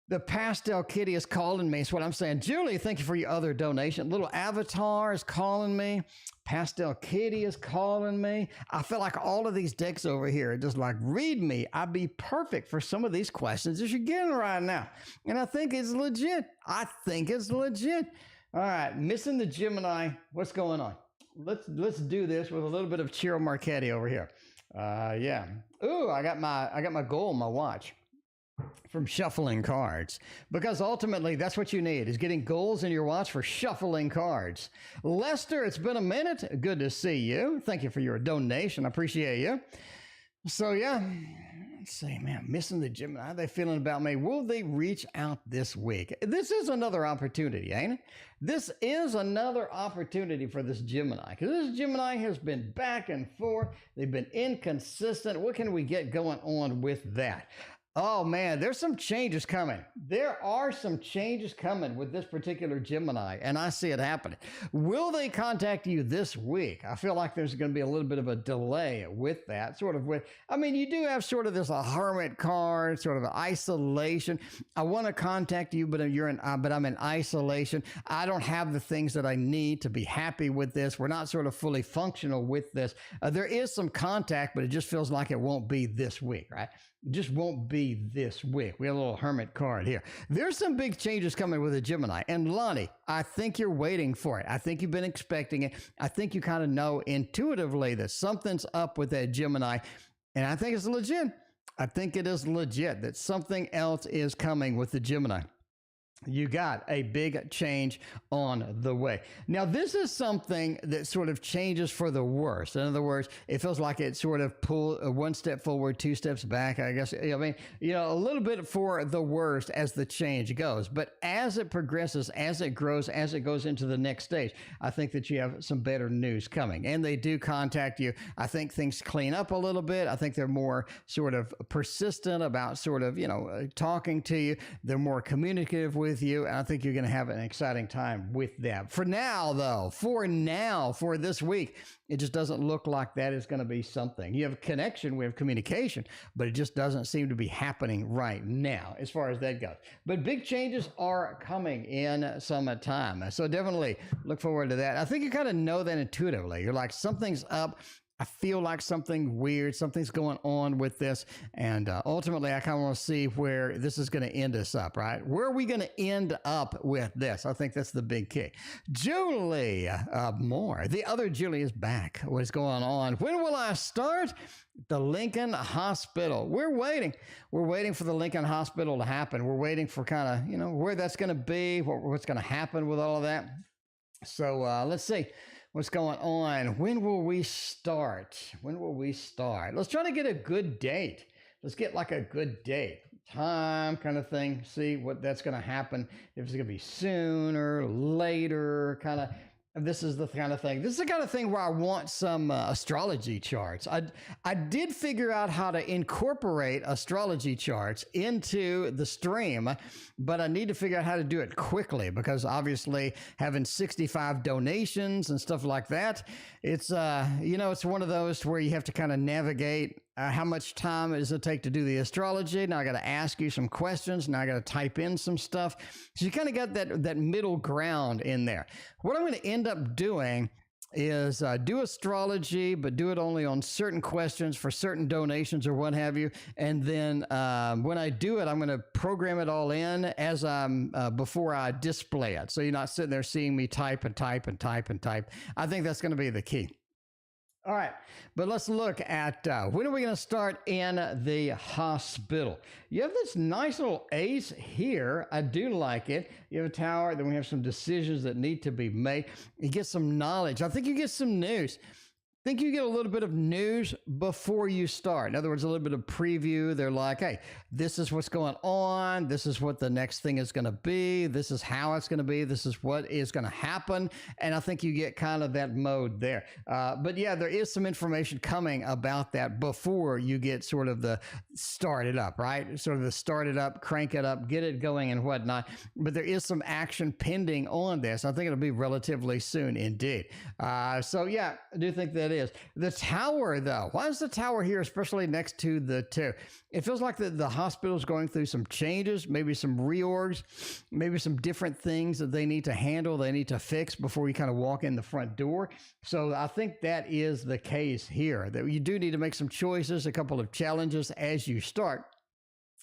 the Pastel Kitty is calling me. Is what I'm saying. Juuuliiie, thank you for your other donation. Little Avatar is calling me. Pastel Kitty is calling me. I feel like all of these decks over here are just like, read me. I'd be perfect for some of these questions that you're getting right now. And I think it's legit. All right, missing the Gemini. What's going on? Let's do this with a little bit of Ciro Marchetti over here. Yeah. Ooh, I got my goal on my watch from shuffling cards, because ultimately that's what you need, is getting goals in your watch for shuffling cards. Lester, it's been a minute. Good to see you. Thank you for your donation. I appreciate you. So yeah, let's see, man, missing the Gemini. How are they feeling about me? Will they reach out this week? This is another opportunity, ain't it? This is another opportunity for this Gemini, because this Gemini has been back and forth. They've been inconsistent. What can we get going on with that? Oh man, there's some changes coming. There are some changes coming with this particular Gemini, and I see it happening. Will they contact you this week? I feel like there's going to be a little bit of a delay with that. You do have sort of this a hermit card, sort of an isolation. I want to contact you, but I'm in isolation. I don't have the things that I need to be happy with this. We're not sort of fully functional with this. There is some contact, but it just feels like it won't be this week, right? It just won't be this week. We have a little hermit card here. There's some big changes coming with a Gemini. And Lani, I think you're waiting for it. I think you've been expecting it. I think you kind of know intuitively that something's up with that Gemini. And I think it's legit. I think it is legit that something else is coming with the Gemini. You got a big change on the way. Now, this is something that sort of changes for the worse. In other words, it feels like it sort of pulled one step forward, two steps back, I guess. A little bit for the worst as the change goes. But as it progresses, as it grows, as it goes into the next stage, I think that you have some better news coming. And they do contact you. I think things clean up a little bit. I think they're more sort of persistent about sort of, talking to you. They're more communicative with you, and I think you're going to have an exciting time with that. For now, though, for this week, it just doesn't look like that is going to be something. You have connection, we have communication, but it just doesn't seem to be happening right now as far as that goes. But big changes are coming in some time. So definitely look forward to that. I think you kind of know that intuitively. You're like, something's up. I feel like something weird, something's going on with this. And ultimately, I kind of want to see where this is going to end us up, right? Where are we going to end up with this? I think that's the big key. Juuuliiie, more. The other Juuuliiie is back. What's going on? When will I start? The Lincoln Hospital. We're waiting. We're waiting for the Lincoln Hospital to happen. We're waiting for kind of, where that's going to be, what's going to happen with all of that. So let's see. What's going on? When will we start? When will we start? Let's try to get a good date. Let's get like a good date. Time kind of thing. See what that's going to happen. If it's going to be sooner, later, kind of. This is the kind of thing. This is the kind of thing where I want some astrology charts. I did figure out how to incorporate astrology charts into the stream, but I need to figure out how to do it quickly because obviously having 65 donations and stuff like that, it's it's one of those where you have to kind of navigate. How much time does it take to do the astrology? Now I got to ask you some questions. Now I got to type in some stuff. So you kind of got that middle ground in there. What I'm going to end up doing is do astrology, but do it only on certain questions for certain donations or what have you. And then when I do it, I'm going to program it all in as I'm before I display it. So you're not sitting there seeing me type and type and type and type. I think that's going to be the key. All right, but let's look at when are we going to start in the hospital? You have this nice little ace here. I do like it. You have a tower, then we have some decisions that need to be made. You get some knowledge. I think you get some news. I think you get a little bit of news before you start. In other words, a little bit of preview. They're like, hey, this is what's going on. This is what the next thing is going to be. This is how it's going to be. This is what is going to happen. And I think you get kind of that mode there. But yeah, there is some information coming about that before you get sort of the start it up, right? Sort of the start it up, crank it up, get it going and whatnot. But there is some action pending on this. I think it'll be relatively soon indeed. So yeah, I do think that is. The tower, though. Why is the tower here, especially next to the two? It feels like the hospital is going through some changes, maybe some reorgs, maybe some different things that they need to handle, they need to fix before you kind of walk in the front door. So I think that is the case here, that you do need to make some choices, a couple of challenges as you start.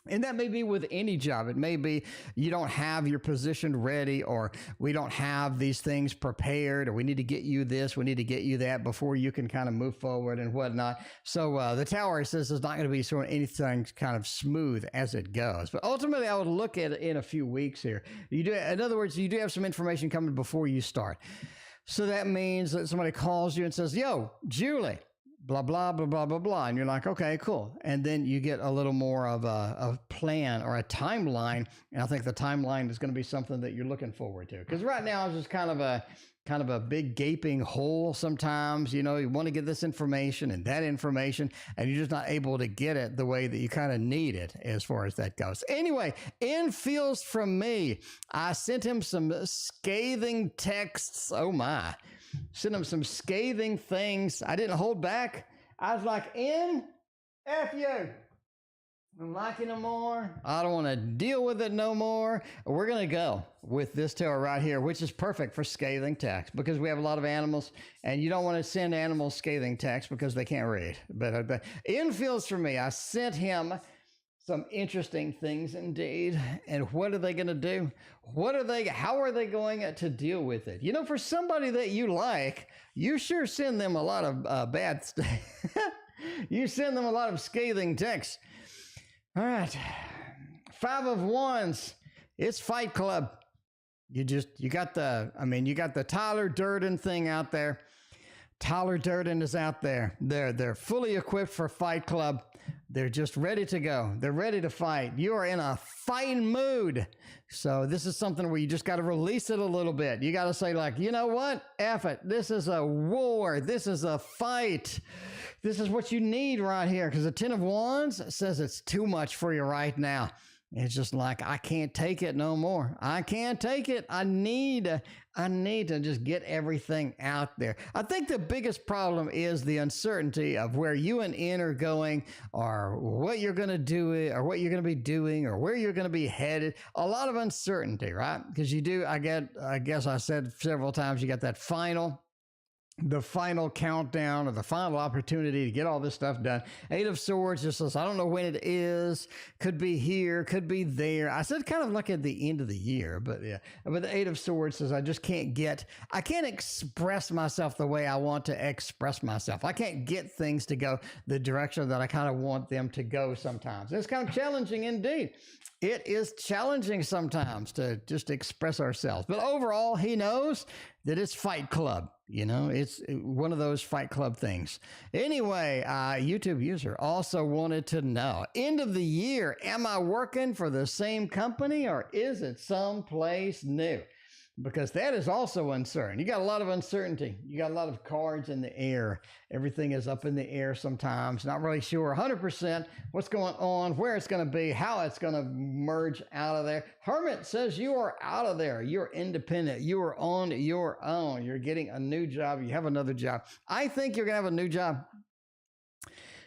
And that may be with any job. It may be you don't have your position ready, or we don't have these things prepared, or we need to get you this, we need to get you that before you can kind of move forward and whatnot. So the tower says it's not going to be sort of anything kind of smooth as it goes. But ultimately, I would look at it in a few weeks here. In other words, you do have some information coming before you start. So that means that somebody calls you and says, yo, Juuuliiie, blah, blah, blah, blah, blah, blah. And you're like, okay, cool. And then you get a little more of a plan or a timeline. And I think the timeline is going to be something that you're looking forward to. Because right now it's just kind of a big gaping hole sometimes. You want to get this information and that information, and you're just not able to get it the way that you kind of need it as far as that goes. Anyway, in feels from me. I sent him some scathing texts. Oh my. Sent him some scathing things. I didn't hold back. I was like, F you. I don't like it no more. I don't want to deal with it no more. We're going to go with this tarot right here, which is perfect for scathing text because we have a lot of animals, and you don't want to send animals scathing text because they can't read. But in feels for me. I sent him some interesting things indeed. And what are they going to do? How are they going to deal with it? For somebody that you like, you sure send them a lot of bad stuff. You send them a lot of scathing texts. All right. 5 of Wands. It's Fight Club. You got the Tyler Durden thing out there. Tyler Durden is out there. They're fully equipped for Fight Club. They're just ready to go. They're ready to fight. You are in a fighting mood. So this is something where you just got to release it a little bit. You got to say like, you know what? F it. This is a war. This is a fight. This is what you need right here. Because the 10 of Wands says it's too much for you right now. It's just like, I can't take it no more. I can't take it. I need to just get everything out there. I think the biggest problem is the uncertainty of where you and N are going, or what you're going to do, or what you're going to be doing, or where you're going to be headed. A lot of uncertainty, right? Because I guess I said several times, you got that final the final countdown or the final opportunity to get all this stuff done. Eight of Swords just says, I don't know when it is. Could be here, could be there. I said kind of like at the end of the year, but yeah. But the Eight of Swords says, I can't express myself the way I want to express myself. I can't get things to go the direction that I kind of want them to go sometimes. It's kind of challenging indeed. It is challenging sometimes to just express ourselves. But overall, he knows that it's Fight Club. You know, it's one of those Fight Club things. Anyway, YouTube user also wanted to know, end of the year, am I working for the same company or is it someplace new? Because that is also uncertain. You got a lot of uncertainty. You got a lot of cards in the air. Everything is up in the air sometimes. Not really sure 100% what's going on, where it's going to be, how it's going to merge out of there. Hermit says you are out of there. You're independent. You are on your own. You're getting a new job. You have another job. I think you're going to have a new job.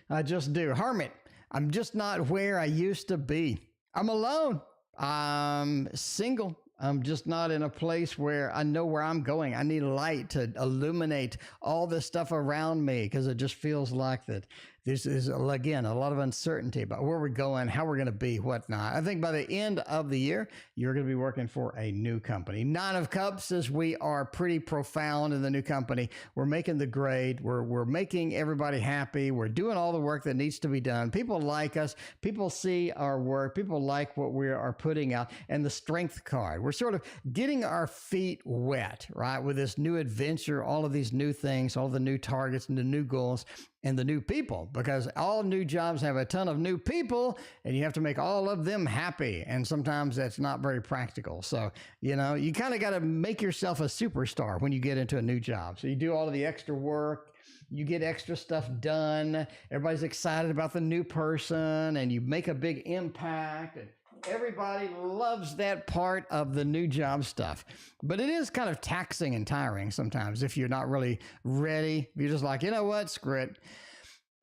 I just do. Hermit, I'm just not where I used to be. I'm alone. I'm single. I'm just not in a place where I know where I'm going. I need light to illuminate all the stuff around me because it just feels like that this is, again, a lot of uncertainty about where we're going, how we're going to be, whatnot. I think by the end of the year, you're going to be working for a new company. Nine of Cups says we are pretty profound in the new company. We're making the grade. We're making everybody happy. We're doing all the work that needs to be done. People like us. People see our work. People like what we are putting out. And the Strength card. We're sort of getting our feet wet, right, with this new adventure, all of these new things, all the new targets and the new goals and the new people, because all new jobs have a ton of new people and you have to make all of them happy. And sometimes that's not very practical. So, you know, you kind of got to make yourself a superstar when you get into a new job. So you do all of the extra work. You get extra stuff done. Everybody's excited about the new person and you make a big impact. And everybody loves that part of the new job stuff. But it is kind of taxing and tiring sometimes if you're not really ready. You're just like, you know what? Screw it.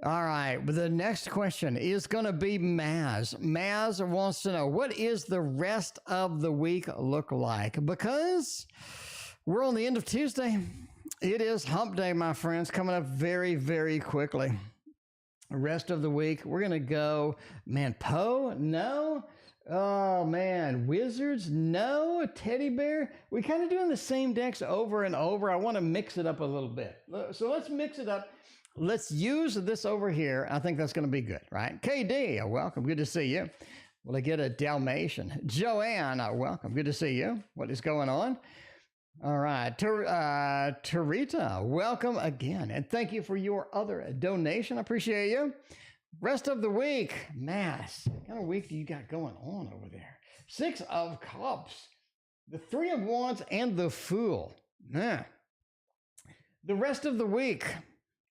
All right. But the next question is going to be Maz. Maz wants to know, what is the rest of the week look like? Because we're on the end of Tuesday. It is hump day, my friends, coming up very, very quickly. Rest of the week, we're going to go, man, Poe? No. Oh, man. Wizards? No. Teddy bear? We're kind of doing the same decks over and over. I want to mix it up a little bit. So let's mix it up. Let's use this over here. I think that's going to be good, right? KD, welcome. Good to see you. Will I get a Dalmatian? Joanne, welcome. Good to see you. What is going on? All right. Terita, welcome again. And thank you for your other donation. I appreciate you. Rest of the week, Mass. What kind of week do you got going on over there? Six of Cups, the Three of Wands, and the Fool. The rest of the week,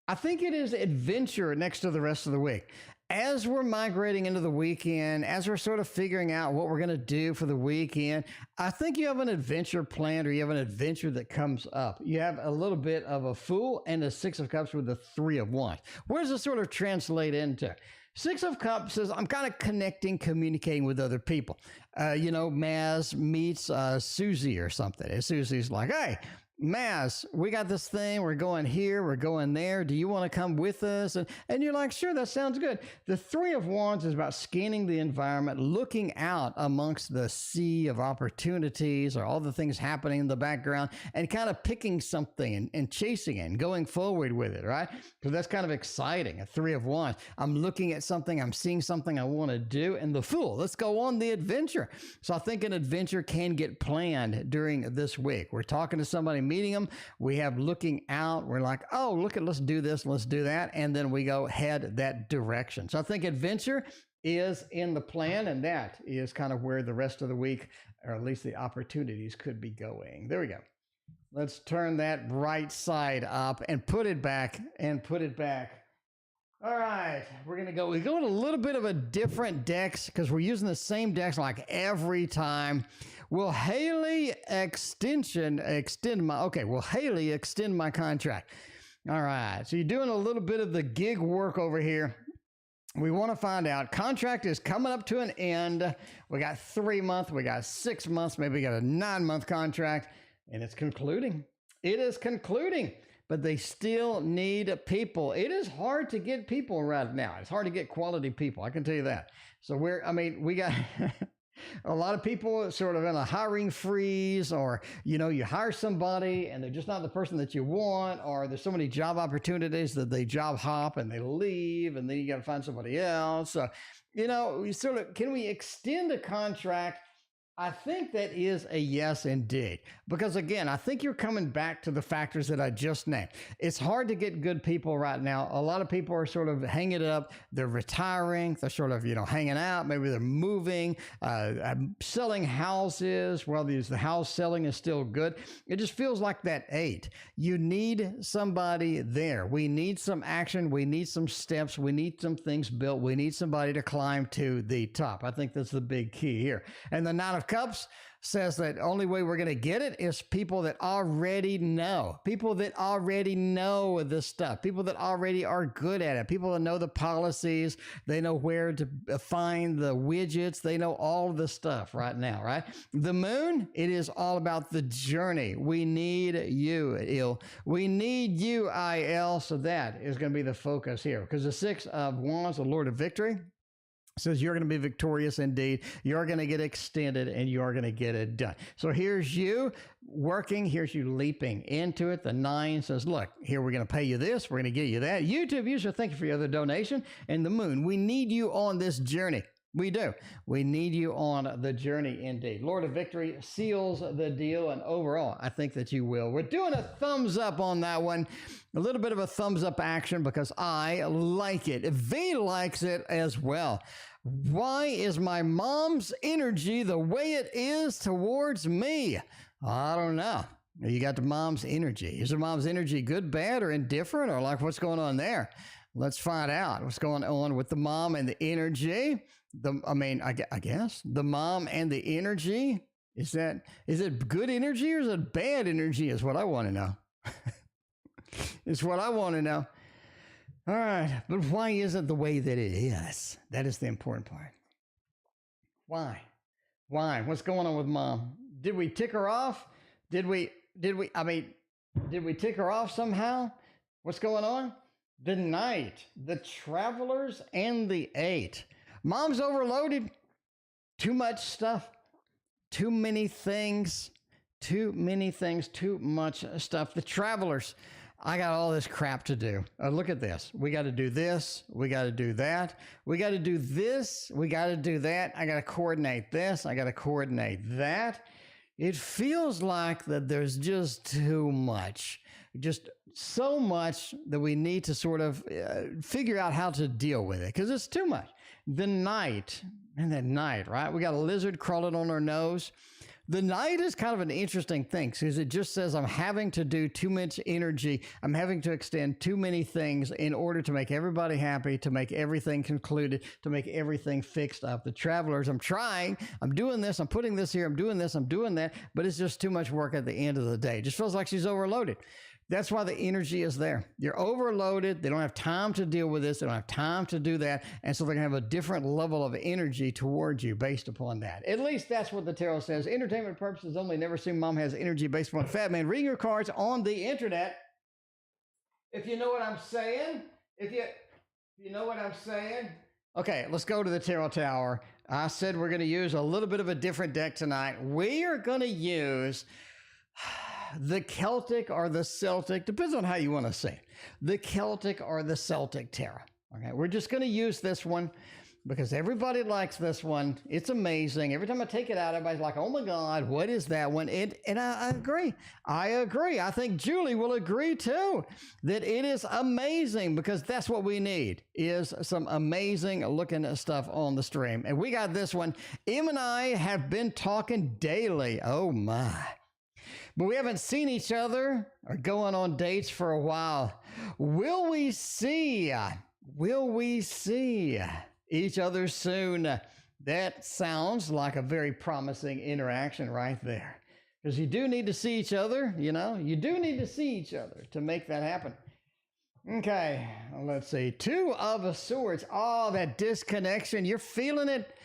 I think it is adventure next to the rest of the week. As we're migrating into the weekend, as we're sort of figuring out what we're going to do for the weekend, I think you have an adventure planned, or you have an adventure that comes up. You have a little bit of a Fool and a Six of Cups with the Three of Wands. Where does this sort of translate into? Six of Cups says, I'm kind of connecting, communicating with other people. Maz meets Susie or something. And Susie's like, hey, Maz, we got this thing. We're going here. We're going there. Do you want to come with us? And you're like, sure, that sounds good. The Three of Wands is about scanning the environment, looking out amongst the sea of opportunities or all the things happening in the background and kind of picking something and chasing it and going forward with it, right? Because that's kind of exciting. A Three of Wands. I'm looking at something. I'm seeing something I want to do. And the Fool, let's go on the adventure. So I think an adventure can get planned during this week. We're talking to somebody, meeting them. We have looking out. We're like, oh, let's do this, let's do that. And then we go head that direction. So I think adventure is in the plan, and that is kind of where the rest of the week, or at least the opportunities, could be going. There we go. Let's turn that right side up and put it back and put it back. All right, we go in a little bit of a different decks because we're using the same decks like every time. Will Haley Extension extend my contract? All right, so you're doing a little bit of the gig work over here. We want to find out. Contract is coming up to an end. We got 3 months, we got 6 months, maybe we got a 9-month contract, and it's concluding. It is concluding. but they still need people. It is hard to get people right now. It's hard to get quality people. I can tell you that. So we got a lot of people sort of in a hiring freeze, or, you hire somebody and they're just not the person that you want, or there's so many job opportunities that they job hop and they leave, and then you got to find somebody else. So, can we extend a contract? I think that is a yes, indeed. Because again, I think you're coming back to the factors that I just named. It's hard to get good people right now. A lot of people are sort of hanging it up. They're retiring. They're sort of, hanging out. Maybe they're moving, selling houses. Well, the house selling is still good. It just feels like that 8. You need somebody there. We need some action. We need some steps. We need some things built. We need somebody to climb to the top. I think that's the big key here. And the 9 of Cups says that only way we're going to get it is people that already know, this stuff, people that already are good at it, people that know the policies, they know where to find the widgets, they know all of the stuff right now, right? The Moon, it is all about the journey. We need you, Il. We need you, IL. So that is going to be the focus here, because the 6 of Wands, the Lord of Victory, says you're going to be victorious indeed. You're going to get extended and you're going to get it done. So here's you working. Here's you leaping into it. The 9 says, look, here we're going to pay you this. We're going to get you that. YouTube user, thank you for your other donation. And the Moon, we need you on this journey. We do. We need you on the journey indeed. Lord of Victory seals the deal, and overall, I think that you will. We're doing a thumbs up on that one. A little bit of a thumbs up action because I like it. V likes it as well. Why is my mom's energy the way it is towards me? I don't know. You got the mom's energy. Is the mom's energy good, bad, or indifferent, or like what's going on there? Let's find out what's going on with the mom and the energy. I guess the mom and the energy, is it good energy or is it bad energy is what I want to know. It's what I want to know. All right. But why is it the way that it is? That is the important part. Why? What's going on with mom? Did we tick her off? Did we tick her off somehow? What's going on? The Knight, the Travelers, and the 8. Mom's overloaded. Too much stuff. Too many things. Too much stuff. The Travelers, I got all this crap to do. Look at this. We got to do this. We got to do that. We got to do this. We got to do that. I got to coordinate this. I got to coordinate that. It feels like that there's just too much. Just so much that we need to sort of figure out how to deal with it because it's too much. The Knight, and that Knight, right? We got a lizard crawling on our nose. The Knight is kind of an interesting thing because it just says I'm having to do too much energy. I'm having to extend too many things in order to make everybody happy, to make everything concluded, to make everything fixed up. The Travelers, I'm trying, I'm doing this, I'm putting this here, I'm doing this, I'm doing that, but it's just too much work at the end of the day. It just feels like she's overloaded. That's why the energy is there. You're overloaded. They don't have time to deal with this. They don't have time to do that. And so they're going to have a different level of energy towards you based upon that. At least that's what the tarot says. Entertainment purposes only. Never seen mom has energy based upon fat man reading your cards on the internet. If you know what I'm saying. If you know what I'm saying. Okay, let's go to the Tarot Tower. I said we're going to use a little bit of a different deck tonight. We are going to use the Celtic or the Celtic, depends on how you want to say it. The Celtic or the Celtic Tarot. Okay, we're just going to use this one because everybody likes this one. It's amazing. Every time I take it out, everybody's like, oh my God, what is that one? And I agree. I think Juuuliiie will agree too, that it is amazing because that's what we need is some amazing looking stuff on the stream. And we got this one. Em and I have been talking daily. Oh my. But we haven't seen each other or going on dates for a while. Will we see each other soon? That sounds like a very promising interaction right there. Because you do need to see each other, you do need to see each other to make that happen. Okay, let's see. 2 of Swords. Oh, that disconnection. You're feeling it.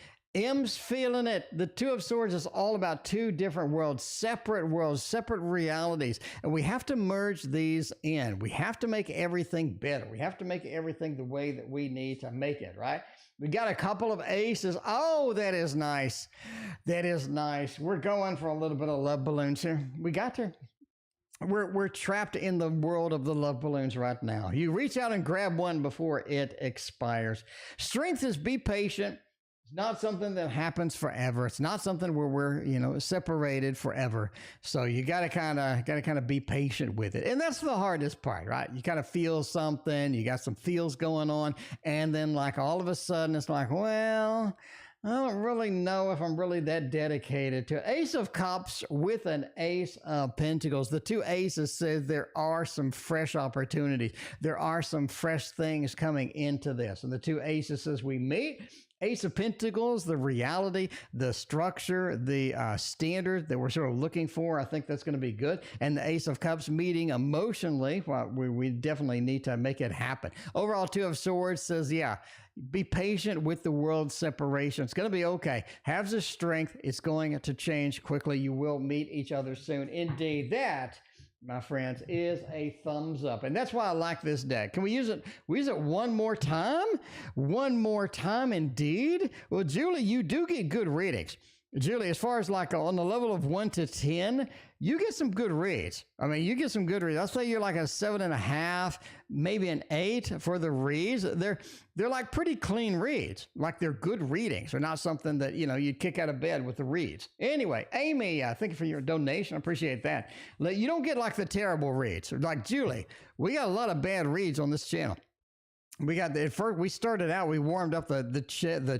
M's feeling it. The Two of Swords is all about two different worlds, separate realities. And we have to merge these in. We have to make everything better. We have to make everything the way that we need to make it, right? We got a couple of aces. Oh, that is nice. That is nice. We're going for a little bit of love balloons here. We got to. We're trapped in the world of the love balloons right now. You reach out and grab one before it expires. Strength is be patient. It's not something that happens forever. It's not something where we're, separated forever. So you gotta kind of be patient with it. And that's the hardest part, right? You kind of feel something, you got some feels going on, and then like all of a sudden it's like, well, I don't really know if I'm really that dedicated to Ace of Cups with an Ace of Pentacles. The two aces says there are some fresh opportunities. There are some fresh things coming into this. And the two aces says we meet. Ace of Pentacles, the reality, the structure, the standard that we're sort of looking for. I think that's going to be good. And the Ace of Cups meeting emotionally. Well, we definitely need to make it happen. Overall, Two of Swords says, yeah, be patient with the world separation. It's going to be okay. Have the strength. It's going to change quickly. You will meet each other soon. Indeed, that, my friends, is a thumbs up. And that's why I like this deck. Can we use it? We use it one more time? One more time, indeed. Well, Juuuliiie, you do get good readings. Juuuliiie, as far as like on the level of 1 to 10, you get some good reads. I mean, you get some good reads. I'll say you're like a 7.5, maybe an 8 for the reads. They're like pretty clean reads. Like they're good readings. They're not something that, you'd kick out of bed with the reads. Anyway, Amy, thank you for your donation. I appreciate that. You don't get like the terrible reads. Like Juuuliiie, we got a lot of bad reads on this channel. We got at first. We started out. We warmed up the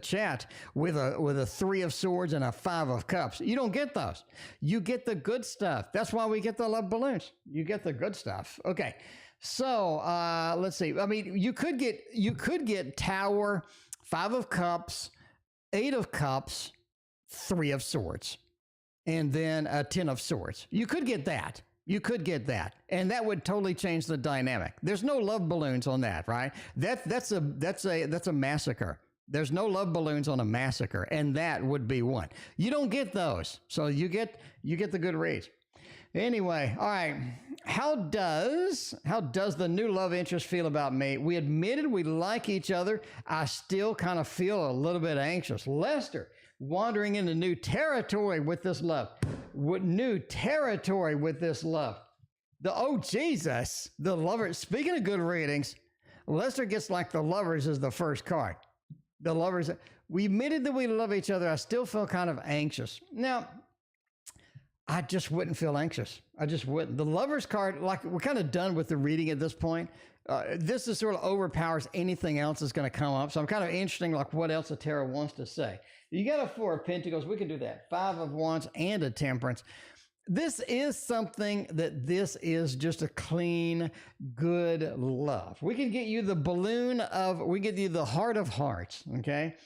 chat with a 3 of Swords and a 5 of Cups. You don't get those. You get the good stuff. That's why we get the love balloons. You get the good stuff. Okay, so let's see. I mean, you could get Tower, 5 of Cups, 8 of Cups, 3 of Swords, and then a 10 of Swords. You could get that. You could get that, and that would totally change the dynamic. There's no love balloons on that, right? That's a massacre. There's no love balloons on a massacre, and that would be one. You don't get those, so you get the good reads. Anyway, all right. How does the new love interest feel about me? We admitted we like each other. I still kind of feel a little bit anxious. Lester, wandering into new territory with this love. New territory with this love. Jesus, the lover. Speaking of good readings, Lester gets like the lovers is the first card. The lovers. We admitted that we love each other. I still feel kind of anxious. Now, I just wouldn't feel anxious. I just wouldn't. The lovers card, like we're kind of done with the reading at this point. This is sort of overpowers anything else that's going to come up. So I'm kind of interested, like what else the tarot wants to say. You got a 4 of Pentacles. We can do that. 5 of Wands and a Temperance. This is something that this is just a clean, good love. We can get you the balloon of, we get you the heart of hearts, okay?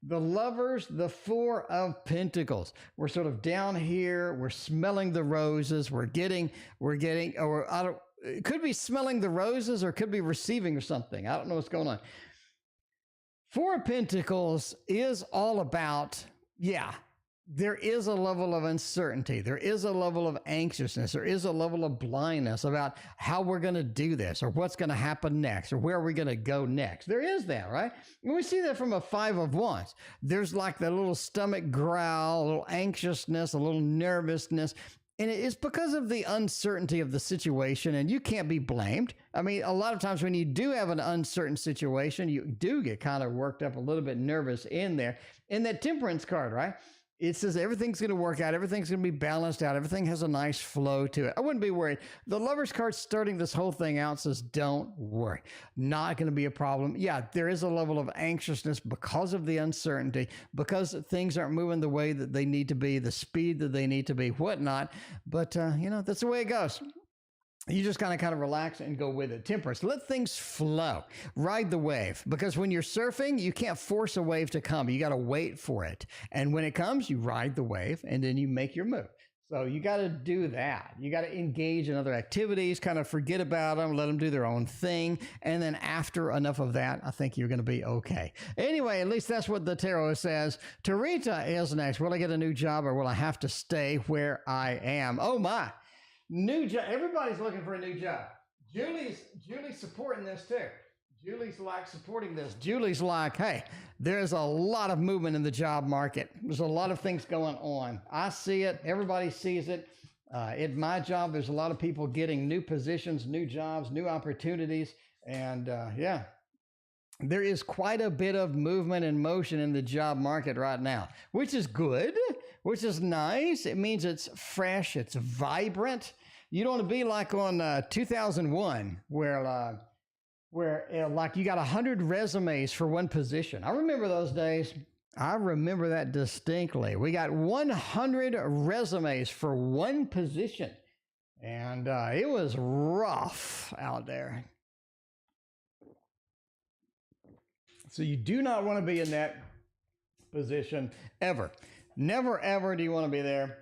The lovers, the 4 of Pentacles. We're sort of down here. We're smelling the roses. It could be smelling the roses or it could be receiving or something. I don't know what's going on. 4 of Pentacles is all about, there is a level of uncertainty. There is a level of anxiousness. There is a level of blindness about how we're going to do this or what's going to happen next or where are we going to go next. There is that, right? And we see that from a 5 of Wands. There's like that little stomach growl, a little anxiousness, a little nervousness. And it's because of the uncertainty of the situation, and you can't be blamed. I mean, a lot of times when you do have an uncertain situation, you do get kind of worked up, a little bit nervous in there. In that Temperance card, right? It says everything's going to work out. Everything's going to be balanced out. Everything has a nice flow to it. I wouldn't be worried. The Lovers card starting this whole thing out says, don't worry. Not going to be a problem. Yeah, there is a level of anxiousness because of the uncertainty, because things aren't moving the way that they need to be, the speed that they need to be, whatnot. But, that's the way it goes. You just kind of relax and go with it. Temperance, let things flow. Ride the wave. Because when you're surfing, you can't force a wave to come. You got to wait for it. And when it comes, you ride the wave and then you make your move. So you got to do that. You got to engage in other activities, kind of forget about them, let them do their own thing. And then after enough of that, I think you're going to be okay. Anyway, at least that's what the tarot says. Terita is next. Will I get a new job or will I have to stay where I am? Oh my, new job. Everybody's looking for a new job. Julie's supporting this too. Julie's like supporting this. Julie's like, hey, there's a lot of movement in the job market. There's a lot of things going on. I see it. Everybody sees it. At my job, there's a lot of people getting new positions, new jobs, new opportunities. And yeah, there is quite a bit of movement and motion in the job market right now, which is good, which is nice. It means it's fresh, it's vibrant. You don't want to be like on 2001 where like you got 100 resumes for one position. I remember those days. I remember that distinctly. We got 100 resumes for one position. And it was rough out there. So you do not want to be in that position ever. Never, ever do you want to be there.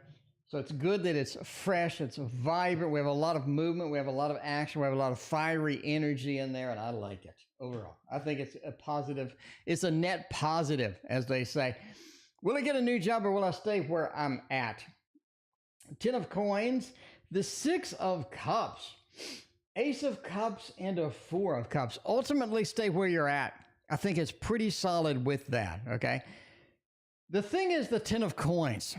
So it's good that it's fresh, it's vibrant. We have a lot of movement, we have a lot of action, we have a lot of fiery energy in there, and I like it overall. I think it's a positive, it's a net positive, as they say. Will I get a new job or will I stay where I'm at? 10 of coins, the 6 of cups, Ace of cups, and a 4 of cups. Ultimately, stay where you're at. I think it's pretty solid with that, okay? The thing is the 10 of coins.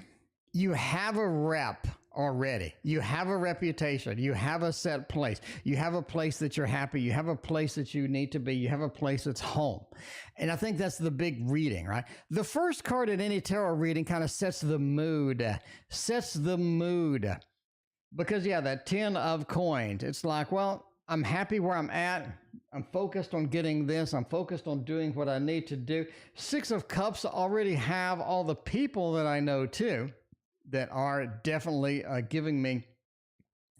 You have a rep already. You have a reputation. You have a set place. You have a place that you're happy. You have a place that you need to be. You have a place that's home. And I think that's the big reading, right? The first card in any tarot reading kind of sets the mood. Because, yeah, that 10 of coins, it's like, well, I'm happy where I'm at. I'm focused on getting this. I'm focused on doing what I need to do. 6 of cups already have all the people that I know, too, that are definitely giving me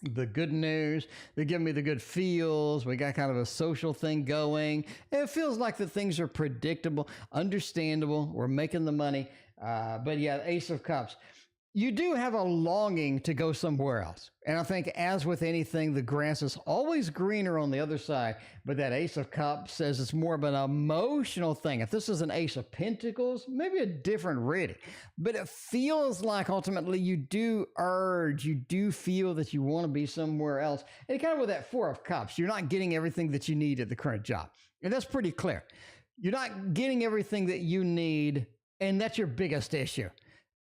the good news. They're giving me the good feels. We got kind of a social thing going. It feels like the things are predictable, understandable. We're making the money. But yeah, Ace of Cups. You do have a longing to go somewhere else. And I think as with anything, the grass is always greener on the other side. But that Ace of Cups says it's more of an emotional thing. If this is an Ace of Pentacles, maybe a different reading. But it feels like ultimately you do feel that you want to be somewhere else. And kind of with that 4 of Cups, you're not getting everything that you need at the current job. And that's pretty clear. You're not getting everything that you need, and that's your biggest issue.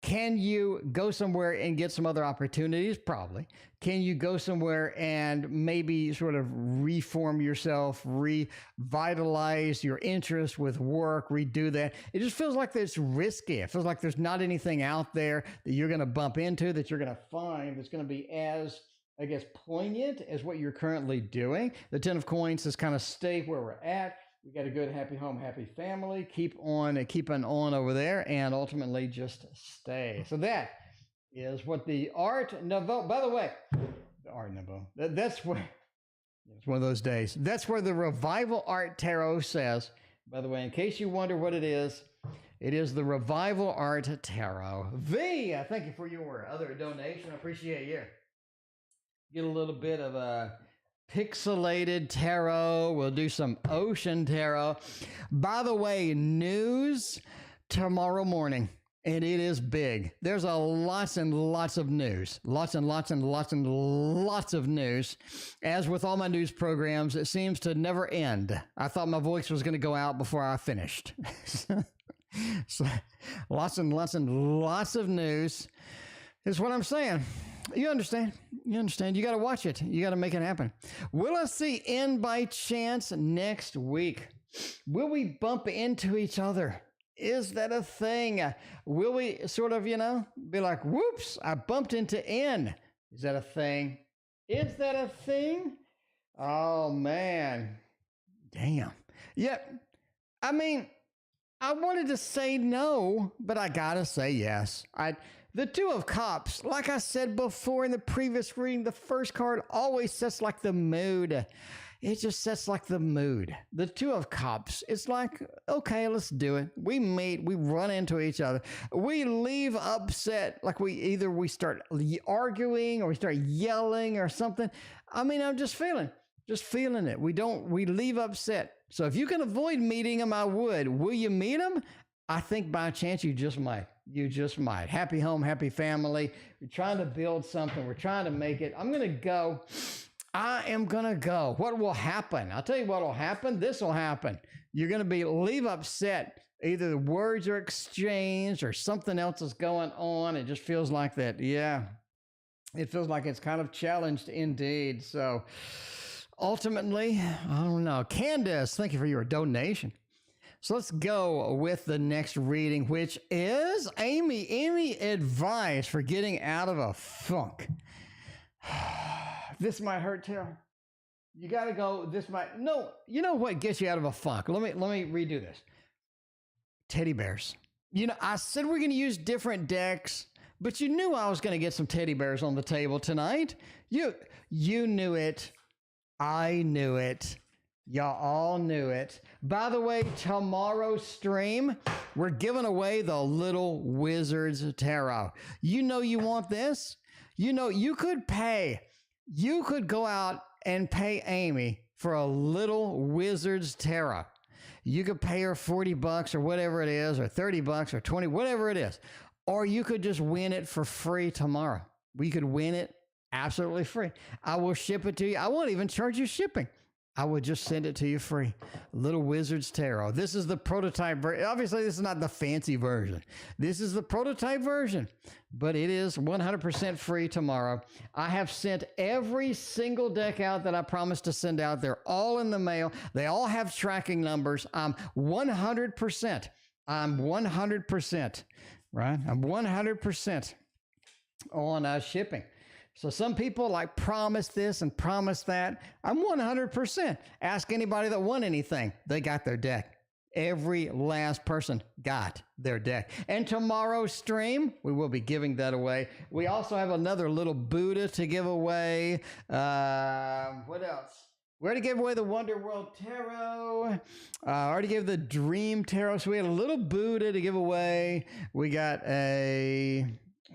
Can you go somewhere and get some other opportunities? Probably. Can you go somewhere and maybe sort of reform yourself, revitalize your interest with work, redo that? It just feels like it's risky. It feels like there's not anything out there that you're going to bump into, that you're going to find that's going to be as, I guess, poignant as what you're currently doing. The 10 of coins is kind of stay where we're at. We got a good, happy home, happy family. Keep keeping on over there, and ultimately just stay. So that is what the Art Nouveau. By the way, the Art Nouveau. That's where it's one of those days. That's where the Revival Art Tarot says. By the way, in case you wonder what it is the Revival Art Tarot. V, I thank you for your other donation. I appreciate you. Get a little bit of a pixelated tarot. We'll do some ocean tarot. By the way, news tomorrow morning, and it is big. There's lots and lots of news. Lots and lots of news. As with all my news programs, it seems to never end. I thought my voice was going to go out before I finished. So, lots and lots of news is what I'm saying. You understand. You got to watch it. You got to make it happen. Will I see in by chance next week? Will we bump into each other? Is that a thing? Will we sort of, be like, whoops, I bumped into N. Is that a thing? Is that a thing? Oh, man. Damn. Yeah. I mean, I wanted to say no, but I got to say yes. The 2 of Cups, like I said before in the previous reading, the first card always sets like the mood. it just sets like the mood. The Two of Cups, it's like, okay, let's do it. We meet, we run into each other. We leave upset, like we start arguing or we start yelling or something. I mean, I'm just feeling it. We leave upset. So if you can avoid meeting them, I would. Will you meet them? I think by chance you just might. You just might. Happy home, happy family. We're trying to build something. We're trying to make it. I'm going to go. I am going to go. What will happen? I'll tell you what will happen. This will happen. You're going to leave upset. Either the words are exchanged or something else is going on. It just feels like that. Yeah. It feels like it's kind of challenged indeed. So ultimately, I don't know. Candace, thank you for your donation. So let's go with the next reading, which is Amy. Any advice for getting out of a funk? This might hurt, Tara. You got to go. No, you know what gets you out of a funk? Let me redo this. Teddy bears. You know, I said we're going to use different decks, but you knew I was going to get some teddy bears on the table tonight. You knew it. I knew it. Y'all all knew it. By the way, tomorrow's stream, we're giving away the Little Wizards Tarot. You know you want this? You know, you could go out and pay Amy for a Little Wizards Tarot. You could pay her $40 or whatever it is, or $30 or 20, whatever it is. Or you could just win it for free tomorrow. We could win it absolutely free. I will ship it to you. I won't even charge you shipping. I would just send it to you free. Little Wizards Tarot. This is the prototype version. Obviously, this is not the fancy version. This is the prototype version, but it is 100% free tomorrow. I have sent every single deck out that I promised to send out. They're all in the mail. They all have tracking numbers. I'm 100%. I'm 100%, right? I'm 100% on shipping. So some people like promise this and promise that. I'm 100%. Ask anybody that won anything. They got their deck. Every last person got their deck. And tomorrow's stream, we will be giving that away. We also have another little Buddha to give away. What else? We already gave away the Wonder World Tarot. I already gave the Dream Tarot. So we had a little Buddha to give away. We got I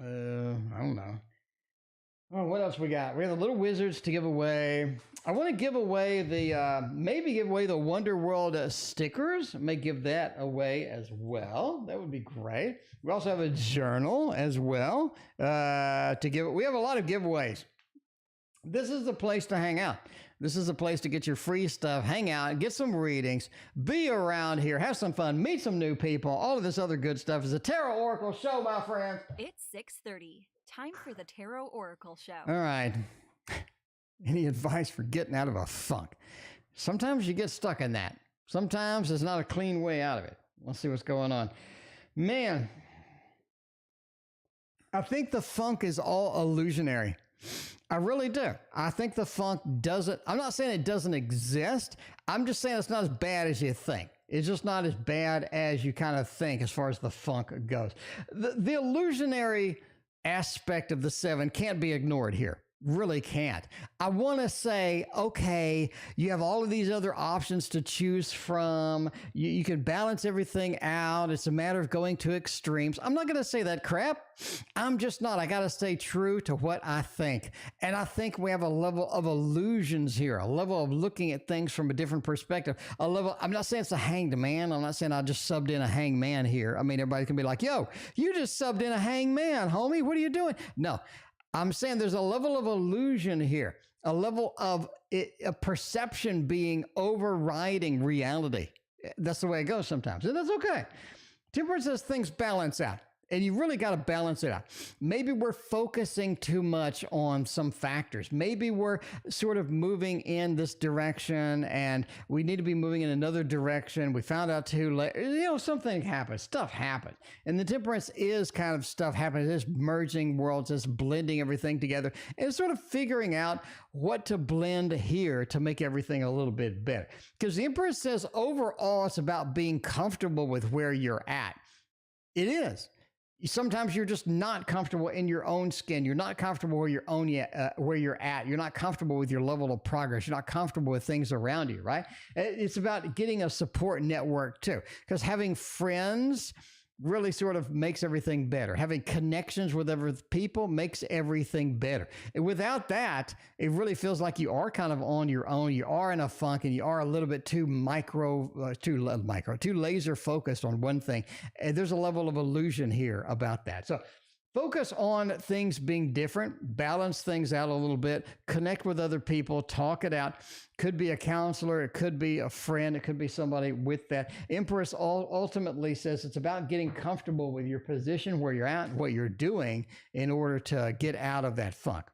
don't know. Oh, what else we got? We have the Little Wizards to give away. I want to give away maybe give away the Wonder World stickers. I may give that away as well. That would be great. We also have a journal as well to give. We have a lot of giveaways. This is the place to hang out. This is the place to get your free stuff, hang out, get some readings, be around here, have some fun, meet some new people. All of this other good stuff is a Tarot Oracle show, my friends. It's 6:30. Time for the Tarot Oracle show. All right. Any advice for getting out of a funk? Sometimes you get stuck in that. Sometimes there's not a clean way out of it. Let's see what's going on. Man, I think the funk is all illusionary. I really do. I think the funk doesn't, I'm not saying it doesn't exist. I'm just saying it's not as bad as you think. It's just not as bad as you kind of think as far as the funk goes. The illusionary aspect of the seven can't be ignored here. Really can't. I want to say, okay, you have all of these other options to choose from. You can balance everything out. It's a matter of going to extremes. I'm not going to say that crap. I'm just not. I got to stay true to what I think. And I think we have a level of illusions here, a level of looking at things from a different perspective, a level. I'm not saying it's a hanged man. I'm not saying I just subbed in a hanged man here. I mean, everybody can be like, yo, you just subbed in a hanged man, homie. What are you doing? No. I'm saying there's a level of illusion here, a level of a perception being overriding reality. That's the way it goes sometimes, and that's okay. Temperance says things balance out, and you really got to balance it out. Maybe we're focusing too much on some factors. Maybe we're sort of moving in this direction, and we need to be moving in another direction. We found out too late. You know, something happened. Stuff happened. And the temperance is kind of stuff happening. It's merging worlds. It's blending everything together. And it's sort of figuring out what to blend here to make everything a little bit better. Because the Empress says overall, it's about being comfortable with where you're at. It is. sometimes you're just not comfortable in your own skin. You're not comfortable where where you're at. You're not comfortable with your level of progress. You're not comfortable with things around you, right? It's about getting a support network too, because having friends really sort of makes everything better. Having connections with other people makes everything better. And without that, it really feels like you are kind of on your own. You are in a funk, and you are a little bit too too laser focused on one thing. And there's a level of illusion here about that. So focus on things being different, balance things out a little bit, connect with other people, talk it out. Could be a counselor, it could be a friend, it could be somebody with that. Empress ultimately says it's about getting comfortable with your position, where you're at, what you're doing in order to get out of that funk.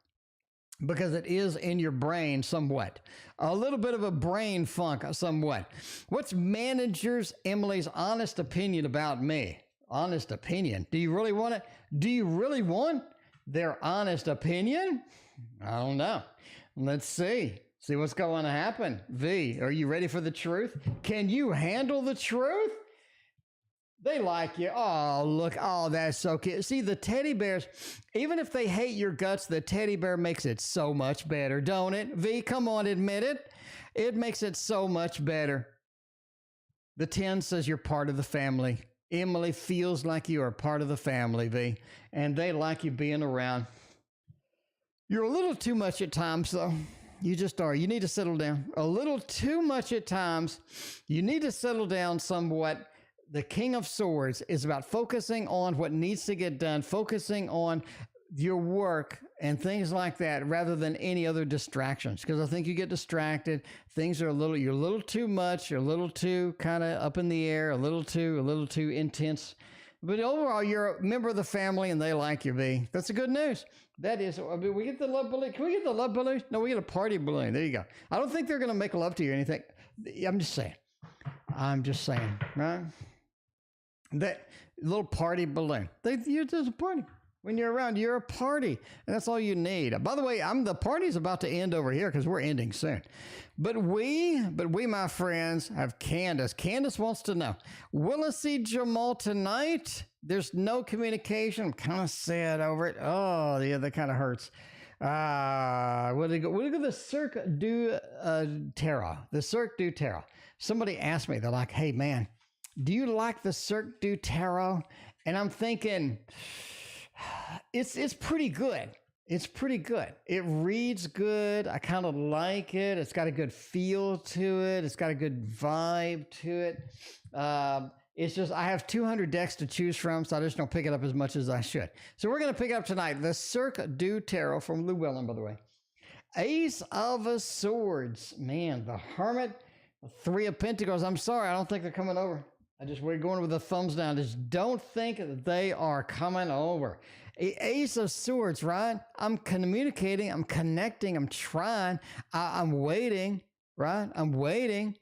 Because it is in your brain somewhat. A little bit of a brain funk somewhat. What's Manager's Emily's honest opinion about me? Honest opinion. Do you really want it? Do you really want their honest opinion? I don't know. Let's see. See what's going to happen. V, are you ready for the truth? Can you handle the truth? They like you. Oh, look. Oh, that's so cute. See, the teddy bears, even if they hate your guts, the teddy bear makes it so much better, don't it? V, come on, admit it. It makes it so much better. The 10 says you're part of the family. Emily feels like you are part of the family, V, and they like you being around. You're a little too much at times, though. You just are. You need to settle down. A little too much at times. You need to settle down somewhat. The King of Swords is about focusing on what needs to get done, focusing on your work and things like that, rather than any other distractions. Because I think you get distracted. Things are you're a little too much, you're a little too kind of up in the air, a little too intense. But overall, you're a member of the family, and they like you, V. That's the good news. That is, I mean, we get the love balloon. Can we get the love balloon? No, we get a party balloon. There you go. I don't think they're going to make love to you or anything. I'm just saying, right? That little party balloon. You're just a party. When you're around, you're a party, and that's all you need. By the way, the party's about to end over here because we're ending soon. But we, my friends, have Candace. Candace wants to know, will I see Jamaal tonight? There's no communication. I'm kind of sad over it. Oh, yeah, that kind of hurts. What did it go? What did it go? The Cirque du Tarot. The Cirque du Tarot. Somebody asked me, they're like, hey, man, do you like the Cirque du Tarot? And I'm thinking, it's pretty good. It's pretty good. It reads good. I kind of like it. It's got a good feel to it. It's got a good vibe to it. It's just, I have 200 decks to choose from, so I just don't pick it up as much as I should. So we're going to pick up tonight the Cirque du Tarot from Llewellyn, by the way. Ace of Swords. Man, the Hermit, Three of Pentacles. I'm sorry, I don't think they're coming over. We're going with the thumbs down. Just don't think that they are coming over. Ace of Swords, right? I'm communicating, I'm connecting, I'm trying, I'm waiting, right? I'm waiting.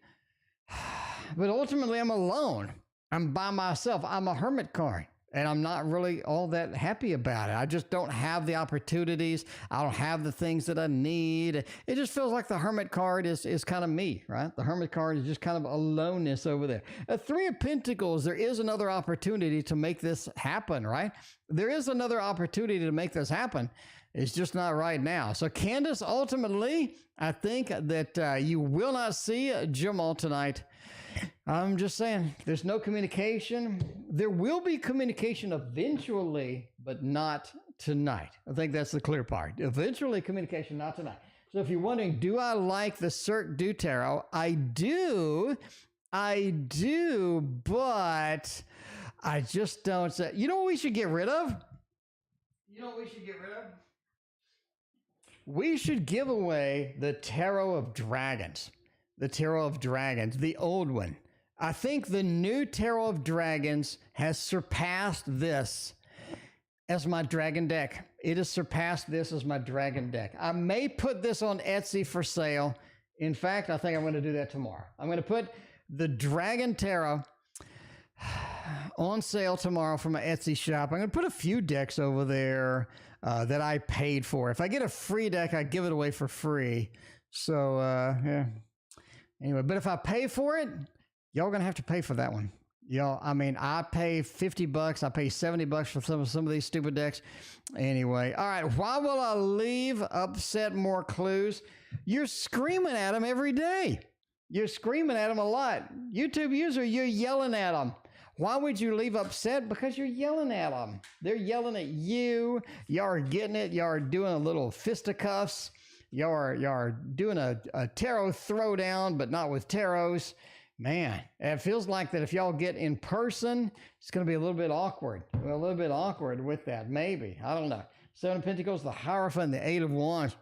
But ultimately, I'm alone. I'm by myself. I'm a hermit card. And I'm not really all that happy about it. I just don't have the opportunities. I don't have the things that I need. It just feels like the Hermit card is kind of me, right? The Hermit card is just kind of aloneness over there. A Three of Pentacles, there is another opportunity to make this happen, right? There is another opportunity to make this happen. It's just not right now. So Candace, ultimately, I think that you will not see Jamaal tonight. I'm just saying, there's no communication. There will be communication eventually, but not tonight. I think that's the clear part. Eventually communication, not tonight. So if you're wondering, do I like the Cirque du Tarot? I do, but I just don't say. You know what we should get rid of? We should give away the Tarot of Dragons. The Tarot of Dragons, the old one. I think the new Tarot of Dragons has surpassed this as my dragon deck. It has surpassed this as my dragon deck. I may put this on Etsy for sale. In fact, I think I'm going to do that tomorrow. I'm going to put the Dragon Tarot on sale tomorrow from my Etsy shop. I'm going to put a few decks over there that I paid for. If I get a free deck, I give it away for free. So, yeah. Anyway, but if I pay for it, y'all gonna have to pay for that one. I mean, I pay $50. I pay $70 for some of these stupid decks. Anyway, all right. Why will I leave upset more clues? You're screaming at them every day. You're screaming at them a lot. YouTube user, you're yelling at them. Why would you leave upset? Because you're yelling at them. They're yelling at you. Y'all are getting it. Y'all are doing a little fisticuffs. Y'all are doing a tarot throwdown, but not with tarots. Man, it feels like that if y'all get in person, it's going to be a little bit awkward. A little bit awkward with that, maybe. I don't know. Seven of Pentacles, the Hierophant, the Eight of Wands.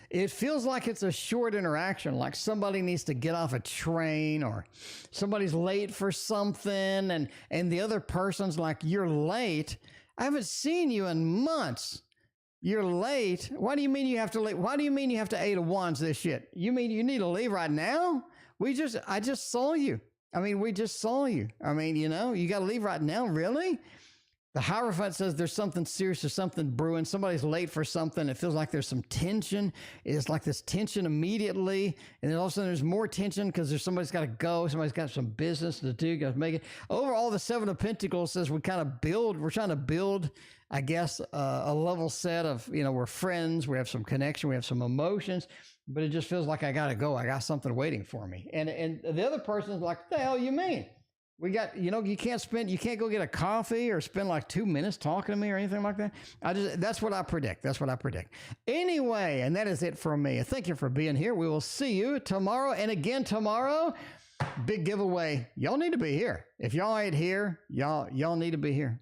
It feels like it's a short interaction, like somebody needs to get off a train or somebody's late for something, and the other person's like, you're late. I haven't seen you in months. You're late. Why do you mean you have to leave? Why do you mean you have to Eight of Wands this shit? You mean you need to leave right now? I just saw you. I mean, we just saw you. I mean, you got to leave right now. Really? The Hierophant says there's something serious or something brewing. Somebody's late for something. It feels like there's some tension. It's like this tension immediately. And then all of a sudden there's more tension because somebody's got to go. Somebody's got some business to do. Got to make it. Overall, the Seven of Pentacles says we're trying to build, I guess, a level set of, we're friends. We have some connection. We have some emotions. But it just feels like I got to go. I got something waiting for me. And the other person's like, what the hell you mean? We got, you can't go get a coffee or spend like 2 minutes talking to me or anything like that. That's what I predict. Anyway, and that is it for me. Thank you for being here. We will see you tomorrow. And again, tomorrow, big giveaway. Y'all need to be here. If y'all ain't here, y'all need to be here.